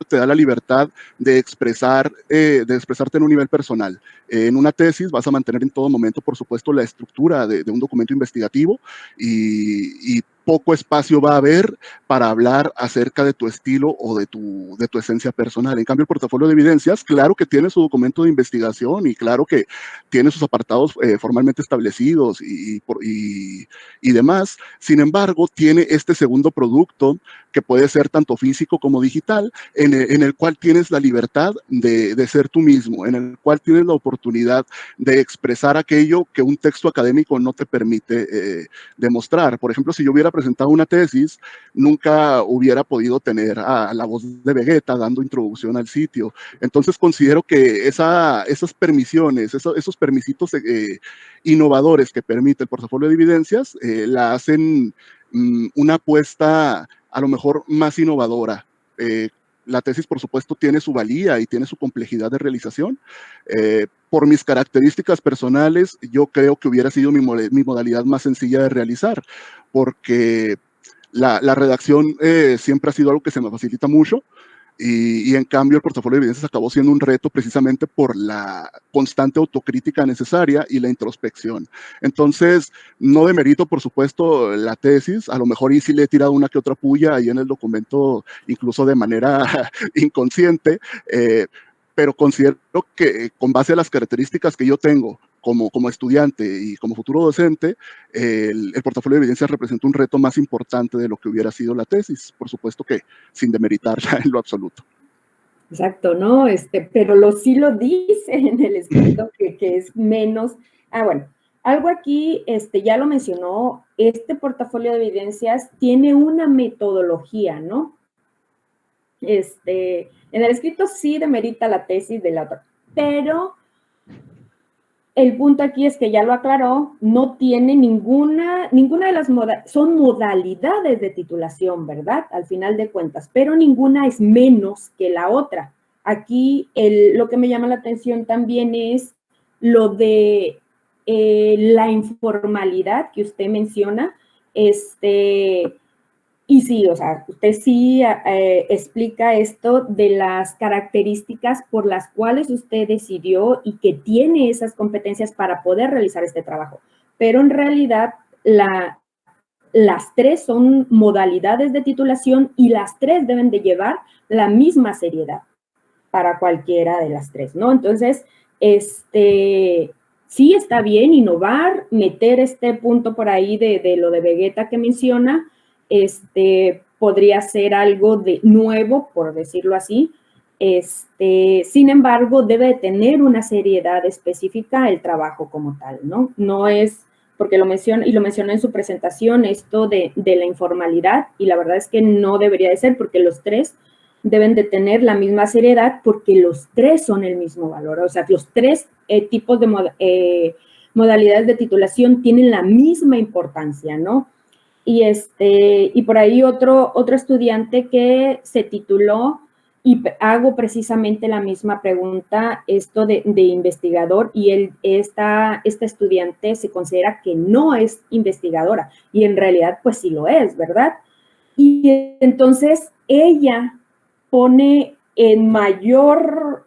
A: te da la libertad de expresarte en un nivel personal. En una tesis vas a mantener en todo momento, por supuesto, la estructura de un documento investigativo y poco espacio va a haber para hablar acerca de tu estilo o de tu esencia personal. En cambio, el portafolio de evidencias, claro que tiene su documento de investigación y claro que tiene sus apartados formalmente establecidos y demás. Sin embargo, tiene este segundo producto que puede ser tanto físico como digital, en el cual tienes la libertad de ser tú mismo, en el cual tienes la oportunidad de expresar aquello que un texto académico no te permite demostrar. Por ejemplo, si yo hubiera presentado una tesis, nunca hubiera podido tener a la voz de Vegeta dando introducción al sitio. Entonces considero que esas permisiones, esos permisitos innovadores que permite el portafolio de evidencias, la hacen una apuesta a lo mejor más innovadora. La tesis, por supuesto, tiene su valía y tiene su complejidad de realización. Por mis características personales, yo creo que hubiera sido mi modalidad más sencilla de realizar, porque la redacción siempre ha sido algo que se me facilita mucho. Y en cambio el portafolio de evidencias acabó siendo un reto precisamente por la constante autocrítica necesaria y la introspección. Entonces, no demerito, por supuesto, la tesis. A lo mejor y sí le he tirado una que otra puya ahí en el documento, incluso de manera inconsciente, pero considero que con base a las características que yo tengo como estudiante y como futuro docente, el portafolio de evidencias representa un reto más importante de lo que hubiera sido la tesis, por supuesto que sin demeritarla en lo absoluto.
E: Exacto, ¿no? Pero sí lo dice en el escrito que es menos. Bueno, algo aquí, ya lo mencionó, este portafolio de evidencias tiene una metodología, ¿no? En el escrito sí demerita la tesis de la otra, pero el punto aquí es que ya lo aclaró, no tiene ninguna de las son modalidades de titulación, ¿verdad? Al final de cuentas, pero ninguna es menos que la otra. Aquí lo que me llama la atención también es lo de la informalidad que usted menciona, y sí, o sea, usted sí explica esto de las características por las cuales usted decidió y que tiene esas competencias para poder realizar este trabajo. Pero en realidad las tres son modalidades de titulación y las tres deben de llevar la misma seriedad para cualquiera de las tres, ¿no? Entonces, sí está bien innovar, meter este punto por ahí de lo de Vegeta que menciona, podría ser algo de nuevo, por decirlo así. Sin embargo, debe de tener una seriedad específica el trabajo como tal, ¿no? No es, porque lo menciona, y lo mencionó en su presentación, esto de la informalidad, y la verdad es que no debería de ser, porque los tres deben de tener la misma seriedad, porque los tres son el mismo valor. O sea, los tres tipos de modalidades de titulación tienen la misma importancia, ¿no? Y por ahí otro estudiante que se tituló, y hago precisamente la misma pregunta, esto de investigador, y esta estudiante se considera que no es investigadora, y en realidad pues sí lo es, ¿verdad? Y entonces ella pone en mayor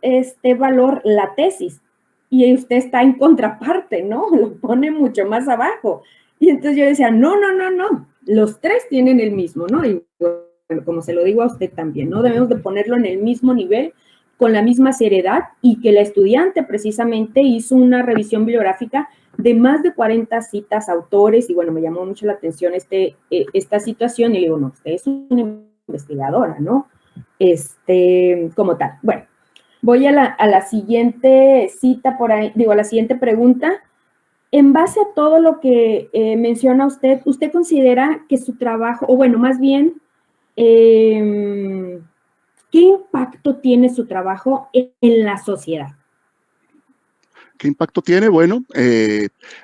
E: valor la tesis, y usted está en contraparte, ¿no? Lo pone mucho más abajo. Y entonces yo decía, no, los tres tienen el mismo, ¿no? Y bueno, como se lo digo a usted también, ¿no? Debemos de ponerlo en el mismo nivel, con la misma seriedad, y que la estudiante precisamente hizo una revisión bibliográfica de más de 40 citas, autores, y bueno, me llamó mucho la atención esta situación, y le digo, no, usted es una investigadora, ¿no? Como tal. Bueno, voy a la siguiente cita por ahí, a la siguiente pregunta. En base a todo lo que menciona usted, ¿usted considera que su trabajo, o bueno, más bien, qué impacto tiene su trabajo en la sociedad?
A: ¿Qué impacto tiene? Bueno,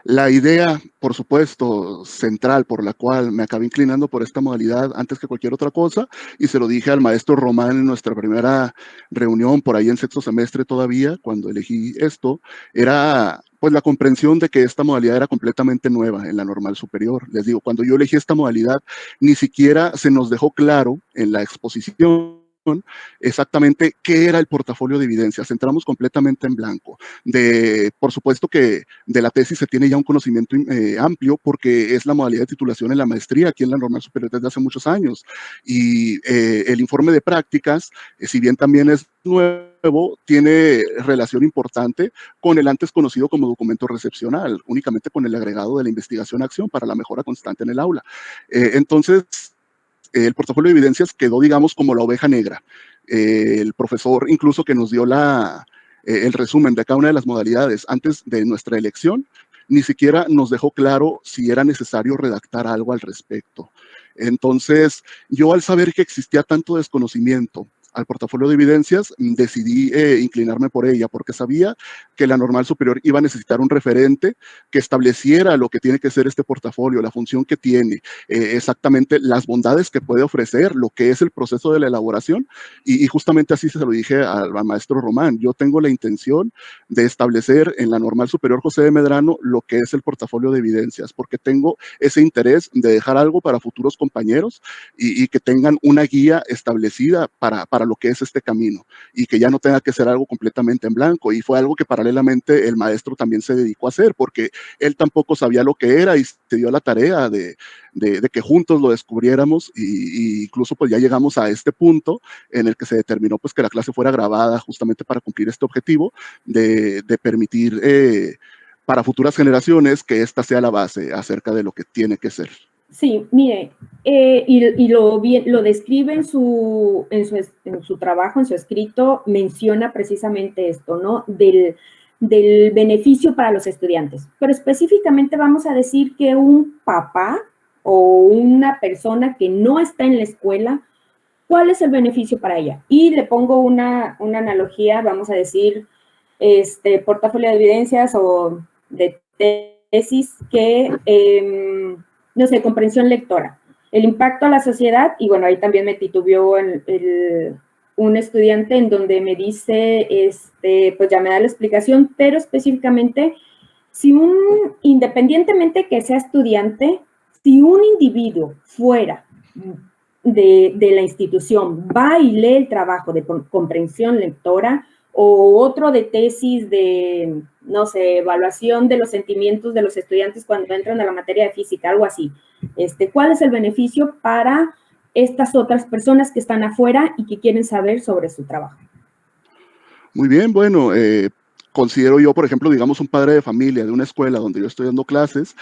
A: la idea, por supuesto, central por la cual me acabé inclinando por esta modalidad antes que cualquier otra cosa, y se lo dije al maestro Román en nuestra primera reunión, por ahí en sexto semestre todavía, cuando elegí esto, era pues la comprensión de que esta modalidad era completamente nueva en la normal superior. Les digo, cuando yo elegí esta modalidad, ni siquiera se nos dejó claro en la exposición exactamente qué era el portafolio de evidencias. Entramos completamente en blanco. Por supuesto que de la tesis se tiene ya un conocimiento amplio porque es la modalidad de titulación en la maestría aquí en la Normal Superior desde hace muchos años. Y el informe de prácticas, si bien también es nuevo, tiene relación importante con el antes conocido como documento recepcional, únicamente con el agregado de la investigación a acción para la mejora constante en el aula. Entonces, el portafolio de evidencias quedó, digamos, como la oveja negra. El profesor incluso que nos dio el resumen de cada una de las modalidades antes de nuestra elección, ni siquiera nos dejó claro si era necesario redactar algo al respecto. Entonces, yo al saber que existía tanto desconocimiento al portafolio de evidencias, decidí inclinarme por ella, porque sabía que la Normal Superior iba a necesitar un referente que estableciera lo que tiene que ser este portafolio, la función que tiene, exactamente las bondades que puede ofrecer, lo que es el proceso de la elaboración, y justamente así se lo dije al maestro Román. Yo tengo la intención de establecer en la Normal Superior José de Medrano lo que es el portafolio de evidencias, porque tengo ese interés de dejar algo para futuros compañeros y que tengan una guía establecida para lo que es este camino y que ya no tenga que ser algo completamente en blanco. Y fue algo que paralelamente el maestro también se dedicó a hacer, porque él tampoco sabía lo que era y se dio la tarea de que juntos lo descubriéramos y incluso pues ya llegamos a este punto en el que se determinó pues que la clase fuera grabada justamente para cumplir este objetivo de permitir para futuras generaciones que esta sea la base acerca de lo que tiene que ser.
E: Sí, mire, y lo describe en su trabajo, en su escrito, menciona precisamente esto, ¿no? Del beneficio para los estudiantes. Pero específicamente vamos a decir que un papá o una persona que no está en la escuela, ¿cuál es el beneficio para ella? Y le pongo una analogía, vamos a decir, portafolio de evidencias o de tesis que... no sé, comprensión lectora, el impacto a la sociedad, y bueno, ahí también me titubeó un estudiante en donde me dice, pues ya me da la explicación, pero específicamente, independientemente que sea estudiante, si un individuo fuera de la institución va y lee el trabajo de comprensión lectora o otro de tesis de, no sé, evaluación de los sentimientos de los estudiantes cuando entran a la materia de física, algo así. ¿Cuál es el beneficio para estas otras personas que están afuera y que quieren saber sobre su trabajo?
A: Muy bien, bueno, considero yo, por ejemplo, digamos, un padre de familia de una escuela donde yo estoy dando clases,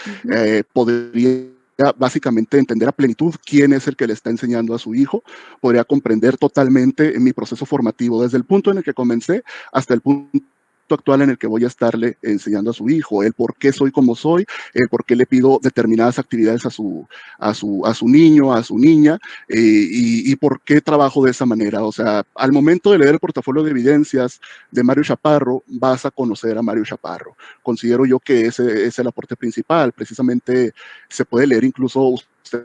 A: podría básicamente entender a plenitud quién es el que le está enseñando a su hijo, podría comprender totalmente mi proceso formativo desde el punto en el que comencé hasta el punto actual en el que voy a estarle enseñando a su hijo, el por qué soy como soy, el por qué le pido determinadas actividades a su niño, a su niña, y por qué trabajo de esa manera. O sea, al momento de leer el portafolio de evidencias de Mario Chaparro, vas a conocer a Mario Chaparro. Considero yo que ese es el aporte principal. Precisamente se puede leer incluso, usted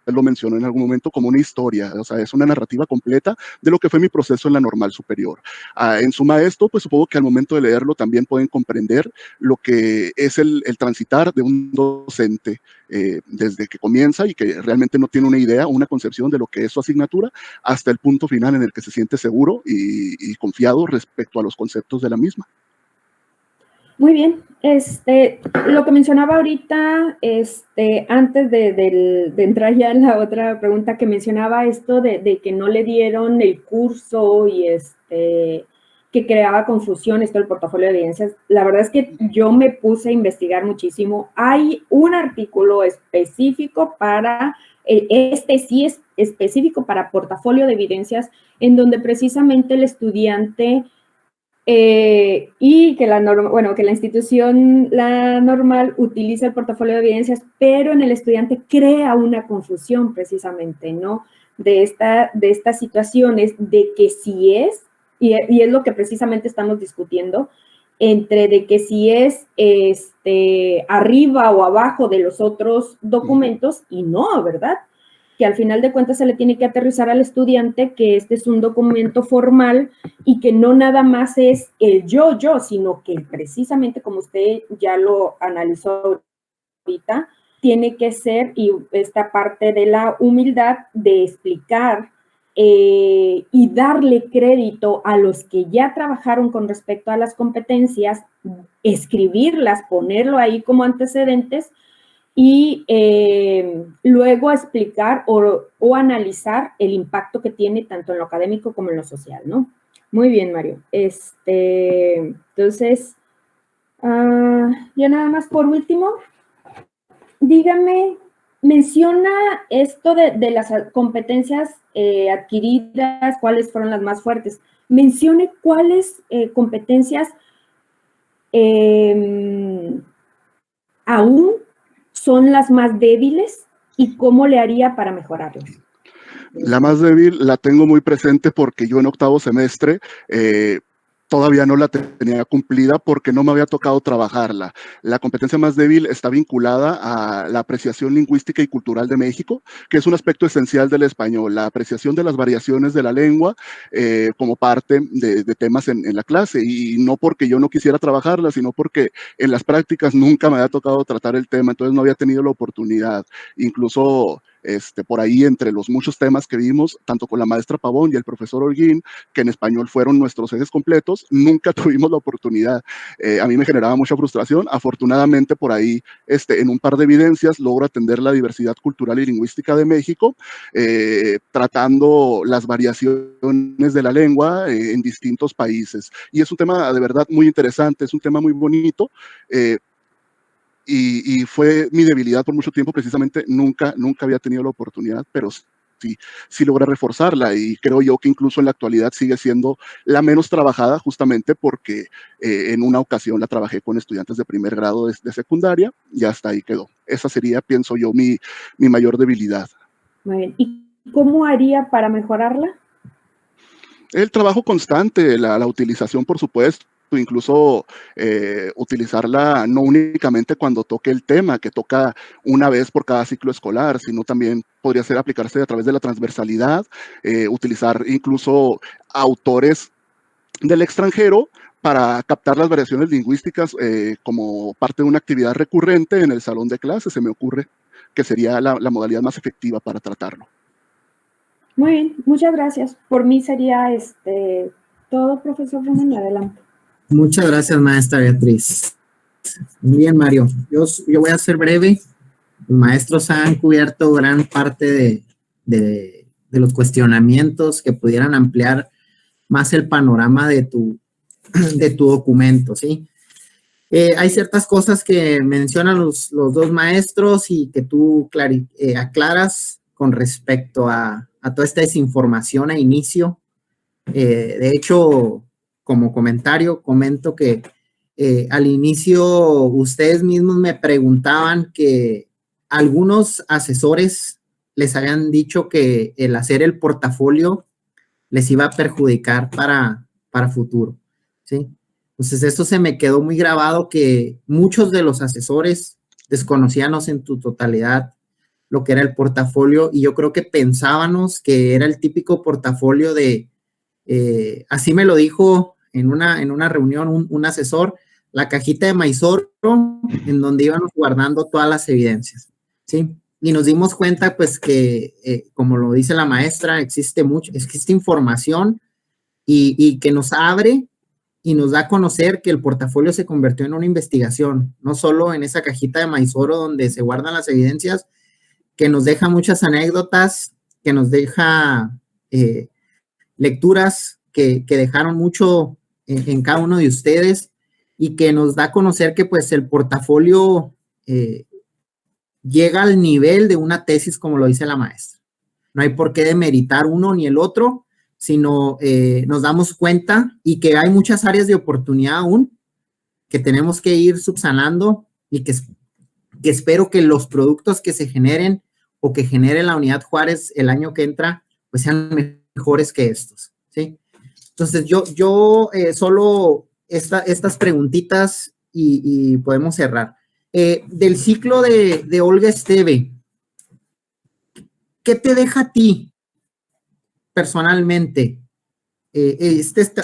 A: lo mencionó en algún momento, como una historia, o sea, es una narrativa completa de lo que fue mi proceso en la Normal Superior. En suma esto, pues supongo que al momento de leerlo también pueden comprender lo que es el transitar de un docente desde que comienza y que realmente no tiene una idea, una concepción de lo que es su asignatura, hasta el punto final en el que se siente seguro y confiado respecto a los conceptos de la misma.
E: Muy bien, lo que mencionaba ahorita, antes de entrar ya en la otra pregunta que mencionaba, esto de que no le dieron el curso y que creaba confusión esto del portafolio de evidencias, la verdad es que yo me puse a investigar muchísimo. Hay un artículo específico para, sí es específico para portafolio de evidencias, en donde precisamente el estudiante... y que que la institución, la normal, utiliza el portafolio de evidencias, pero en el estudiante crea una confusión precisamente, ¿no? De estas situaciones, de que si es, y es lo que precisamente estamos discutiendo, entre de que si es arriba o abajo de los otros documentos, y no, ¿verdad? Que al final de cuentas se le tiene que aterrizar al estudiante que este es un documento formal y que no nada más es el yo, sino que precisamente como usted ya lo analizó ahorita, tiene que ser y esta parte de la humildad de explicar y darle crédito a los que ya trabajaron con respecto a las competencias, escribirlas, ponerlo ahí como antecedentes y luego explicar o analizar el impacto que tiene tanto en lo académico como en lo social, ¿no? Muy bien, Mario. Entonces, ya nada más por último, dígame, menciona esto de las competencias adquiridas, cuáles fueron las más fuertes. Mencione cuáles competencias aún son las más débiles y cómo le haría para mejorarlas.
A: La más débil la tengo muy presente porque yo en octavo semestre todavía no la tenía cumplida porque no me había tocado trabajarla. La competencia más débil está vinculada a la apreciación lingüística y cultural de México, que es un aspecto esencial del español, la apreciación de las variaciones de la lengua como parte de temas en la clase, y no porque yo no quisiera trabajarla, sino porque en las prácticas nunca me había tocado tratar el tema, entonces no había tenido la oportunidad. Incluso por ahí, entre los muchos temas que vimos, tanto con la maestra Pavón y el profesor Holguín, que en español fueron nuestros ejes completos, nunca tuvimos la oportunidad. A mí me generaba mucha frustración. Afortunadamente, por ahí, en un par de evidencias, logro atender la diversidad cultural y lingüística de México, tratando las variaciones de la lengua en distintos países. Y es un tema de verdad muy interesante, es un tema muy bonito. Y fue mi debilidad por mucho tiempo, precisamente nunca había tenido la oportunidad, pero sí logré reforzarla, y creo yo que incluso en la actualidad sigue siendo la menos trabajada, justamente porque en una ocasión la trabajé con estudiantes de primer grado de secundaria y hasta ahí quedó. Esa sería, pienso yo, mi mayor debilidad.
E: Muy bien. ¿Y cómo haría para mejorarla?
A: El trabajo constante, la utilización, por supuesto, incluso utilizarla no únicamente cuando toque el tema, que toca una vez por cada ciclo escolar, sino también podría ser aplicarse a través de la transversalidad, utilizar incluso autores del extranjero para captar las variaciones lingüísticas como parte de una actividad recurrente en el salón de clases. Se me ocurre que sería la modalidad más efectiva para tratarlo.
E: Muy bien, muchas gracias. Por mí sería todo, profesor Román, adelante.
C: Muchas gracias, maestra Beatriz. Muy bien, Mario. Yo voy a ser breve. Los maestros han cubierto gran parte de los cuestionamientos que pudieran ampliar más el panorama de tu documento, ¿sí? Hay ciertas cosas que mencionan los dos maestros y que tú aclaras con respecto a toda esta desinformación a inicio. De hecho, como comentario, comento que al inicio ustedes mismos me preguntaban que algunos asesores les habían dicho que el hacer el portafolio les iba a perjudicar para futuro, ¿sí? Entonces, esto se me quedó muy grabado, que muchos de los asesores desconocíamos en tu totalidad lo que era el portafolio, y yo creo que pensábamos que era el típico portafolio de, así me lo dijo en una reunión un asesor, la cajita de Maizoro en donde íbamos guardando todas las evidencias, ¿sí? Y nos dimos cuenta, pues, que, como lo dice la maestra, existe información y que nos abre y nos da a conocer que el portafolio se convirtió en una investigación, no solo en esa cajita de Maizoro donde se guardan las evidencias, que nos deja muchas anécdotas, que nos deja lecturas que dejaron mucho en cada uno de ustedes, y que nos da a conocer que, pues, el portafolio llega al nivel de una tesis, como lo dice la maestra. No hay por qué demeritar uno ni el otro, sino nos damos cuenta y que hay muchas áreas de oportunidad aún que tenemos que ir subsanando, y que espero que los productos que se generen o que genere la Unidad Juárez el año que entra, pues sean mejores que estos, ¿sí? Entonces, yo solo estas preguntitas y podemos cerrar. Del ciclo de Olga Esteve, ¿qué te deja a ti personalmente estos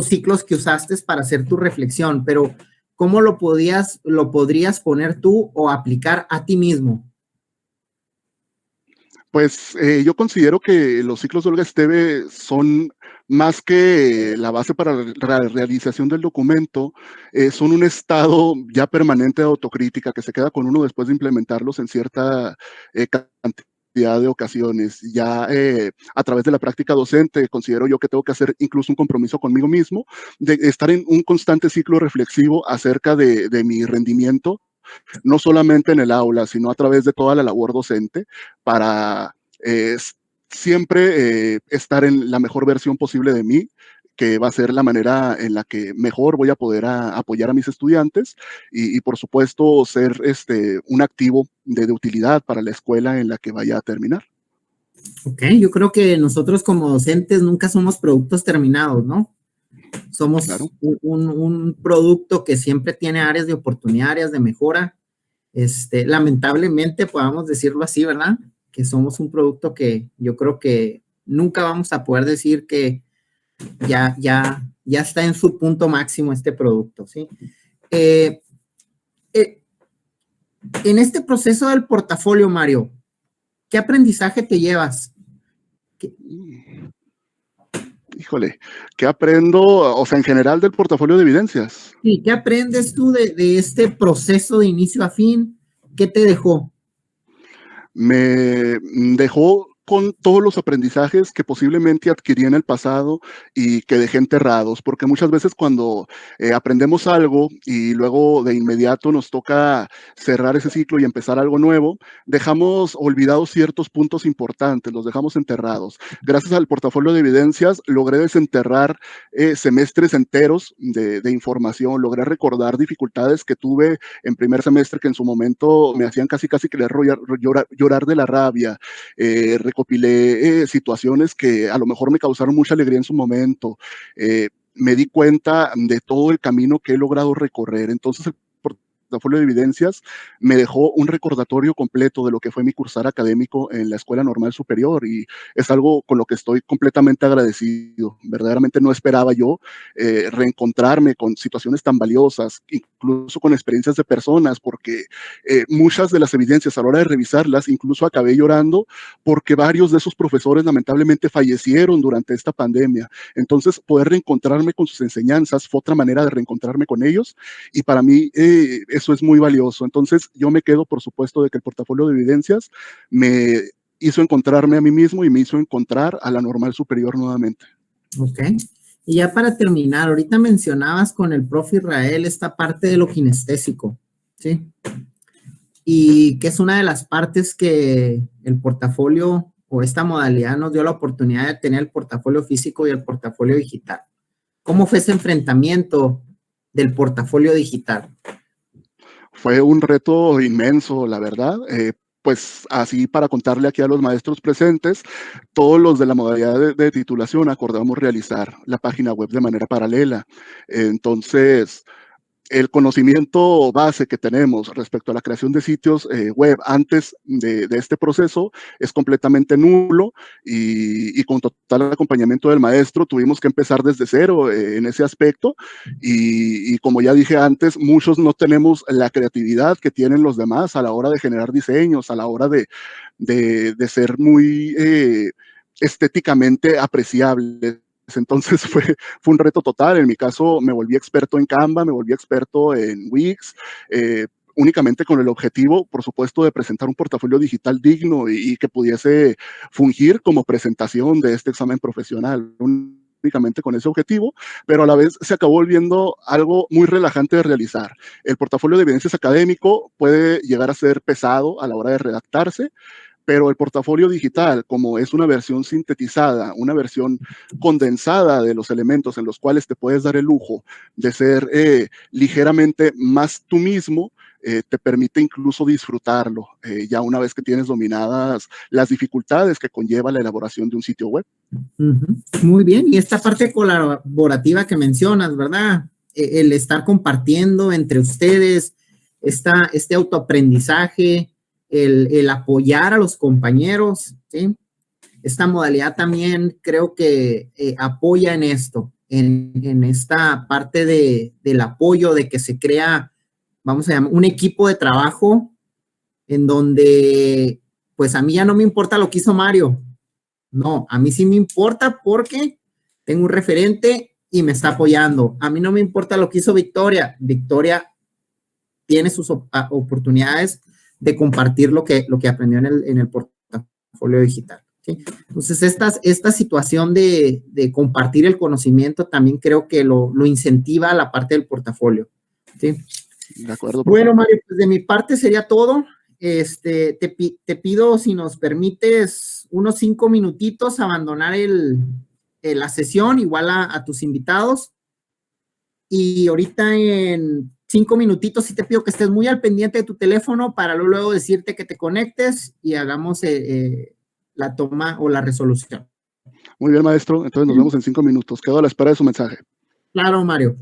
C: ciclos que usaste para hacer tu reflexión? Pero ¿cómo lo podrías poner tú o aplicar a ti mismo?
A: Pues yo considero que los ciclos de Olga Esteve son más que la base para la realización del documento, son un estado ya permanente de autocrítica que se queda con uno después de implementarlos en cierta cantidad de ocasiones. Ya a través de la práctica docente considero yo que tengo que hacer incluso un compromiso conmigo mismo de estar en un constante ciclo reflexivo acerca de mi rendimiento, no solamente en el aula, sino a través de toda la labor docente para siempre estar en la mejor versión posible de mí, que va a ser la manera en la que mejor voy a poder apoyar a mis estudiantes y por supuesto ser un activo de utilidad para la escuela en la que vaya a terminar.
C: Ok, yo creo que nosotros como docentes nunca somos productos terminados, ¿no? Somos
A: Claro.
C: un producto que siempre tiene áreas de oportunidad, áreas de mejora. Lamentablemente, podamos decirlo así, ¿verdad? Que somos un producto que yo creo que nunca vamos a poder decir que ya está en su punto máximo este producto, ¿sí? En este proceso del portafolio, Mario, ¿qué aprendizaje te llevas?
A: Híjole, ¿qué aprendo? O sea, en general del portafolio de evidencias.
C: ¿Y qué aprendes tú de este proceso de inicio a fin? ¿Qué te dejó?
A: Me dejó con todos los aprendizajes que posiblemente adquirí en el pasado y que dejé enterrados, porque muchas veces cuando aprendemos algo y luego de inmediato nos toca cerrar ese ciclo y empezar algo nuevo, dejamos olvidados ciertos puntos importantes, los dejamos enterrados. Gracias al portafolio de evidencias logré desenterrar semestres enteros de información, logré recordar dificultades que tuve en primer semestre que en su momento me hacían casi querer llorar de la rabia. Recopilé situaciones que a lo mejor me causaron mucha alegría en su momento. Me di cuenta de todo el camino que he logrado recorrer. Entonces, el portafolio de evidencias me dejó un recordatorio completo de lo que fue mi cursar académico en la Escuela Normal Superior y es algo con lo que estoy completamente agradecido. Verdaderamente no esperaba yo reencontrarme con situaciones tan valiosas, incluso con experiencias de personas, porque muchas de las evidencias a la hora de revisarlas, incluso acabé llorando porque varios de esos profesores lamentablemente fallecieron durante esta pandemia. Entonces, poder reencontrarme con sus enseñanzas fue otra manera de reencontrarme con ellos y para mí eso es muy valioso. Entonces, yo me quedo, por supuesto, de que el portafolio de evidencias me hizo encontrarme a mí mismo y me hizo encontrar a la Normal Superior nuevamente.
C: Ok. Y ya para terminar, ahorita mencionabas con el profe Israel esta parte de lo kinestésico, ¿sí? Y que es una de las partes que el portafolio o esta modalidad nos dio la oportunidad de tener el portafolio físico y el portafolio digital. ¿Cómo fue ese enfrentamiento del portafolio digital?
A: Fue un reto inmenso, la verdad. Pues así para contarle aquí a los maestros presentes, todos los de la modalidad de titulación acordamos realizar la página web de manera paralela. Entonces, el conocimiento base que tenemos respecto a la creación de sitios web antes de este proceso es completamente nulo y con total acompañamiento del maestro tuvimos que empezar desde cero en ese aspecto y como ya dije antes, muchos no tenemos la creatividad que tienen los demás a la hora de generar diseños, a la hora de ser muy estéticamente apreciables. Entonces fue un reto total. En mi caso me volví experto en Canva, me volví experto en Wix, únicamente con el objetivo, por supuesto, de presentar un portafolio digital digno y que pudiese fungir como presentación de este examen profesional. Únicamente con ese objetivo, pero a la vez se acabó volviendo algo muy relajante de realizar. El portafolio de evidencias académico puede llegar a ser pesado a la hora de redactarse, pero el portafolio digital, como es una versión sintetizada, una versión condensada de los elementos en los cuales te puedes dar el lujo de ser ligeramente más tú mismo, te permite incluso disfrutarlo ya una vez que tienes dominadas las dificultades que conlleva la elaboración de un sitio web.
C: Muy bien, y esta parte colaborativa que mencionas, ¿verdad? El estar compartiendo entre ustedes este autoaprendizaje, el apoyar a los compañeros, ¿sí? Esta modalidad también creo que apoya en esto, en esta parte del apoyo, de que se crea, vamos a llamar, un equipo de trabajo en donde pues a mí ya no me importa lo que hizo Mario. No, a mí sí me importa porque tengo un referente y me está apoyando. A mí no me importa lo que hizo Victoria. Victoria tiene sus oportunidades de compartir lo que aprendió en el portafolio digital. ¿Sí? Entonces, esta situación de compartir el conocimiento también creo que lo incentiva la parte del portafolio. ¿Sí?
A: De acuerdo.
C: Bueno, Mario, pues de mi parte sería todo. Te pido, si nos permites, unos 5 minutitos abandonar la sesión, igual a tus invitados. Y ahorita en 5 minutitos sí te pido que estés muy al pendiente de tu teléfono para luego decirte que te conectes y hagamos la toma o la resolución.
A: Muy bien, maestro. Entonces nos vemos en 5 minutos. Quedo a la espera de su mensaje.
C: Claro, Mario.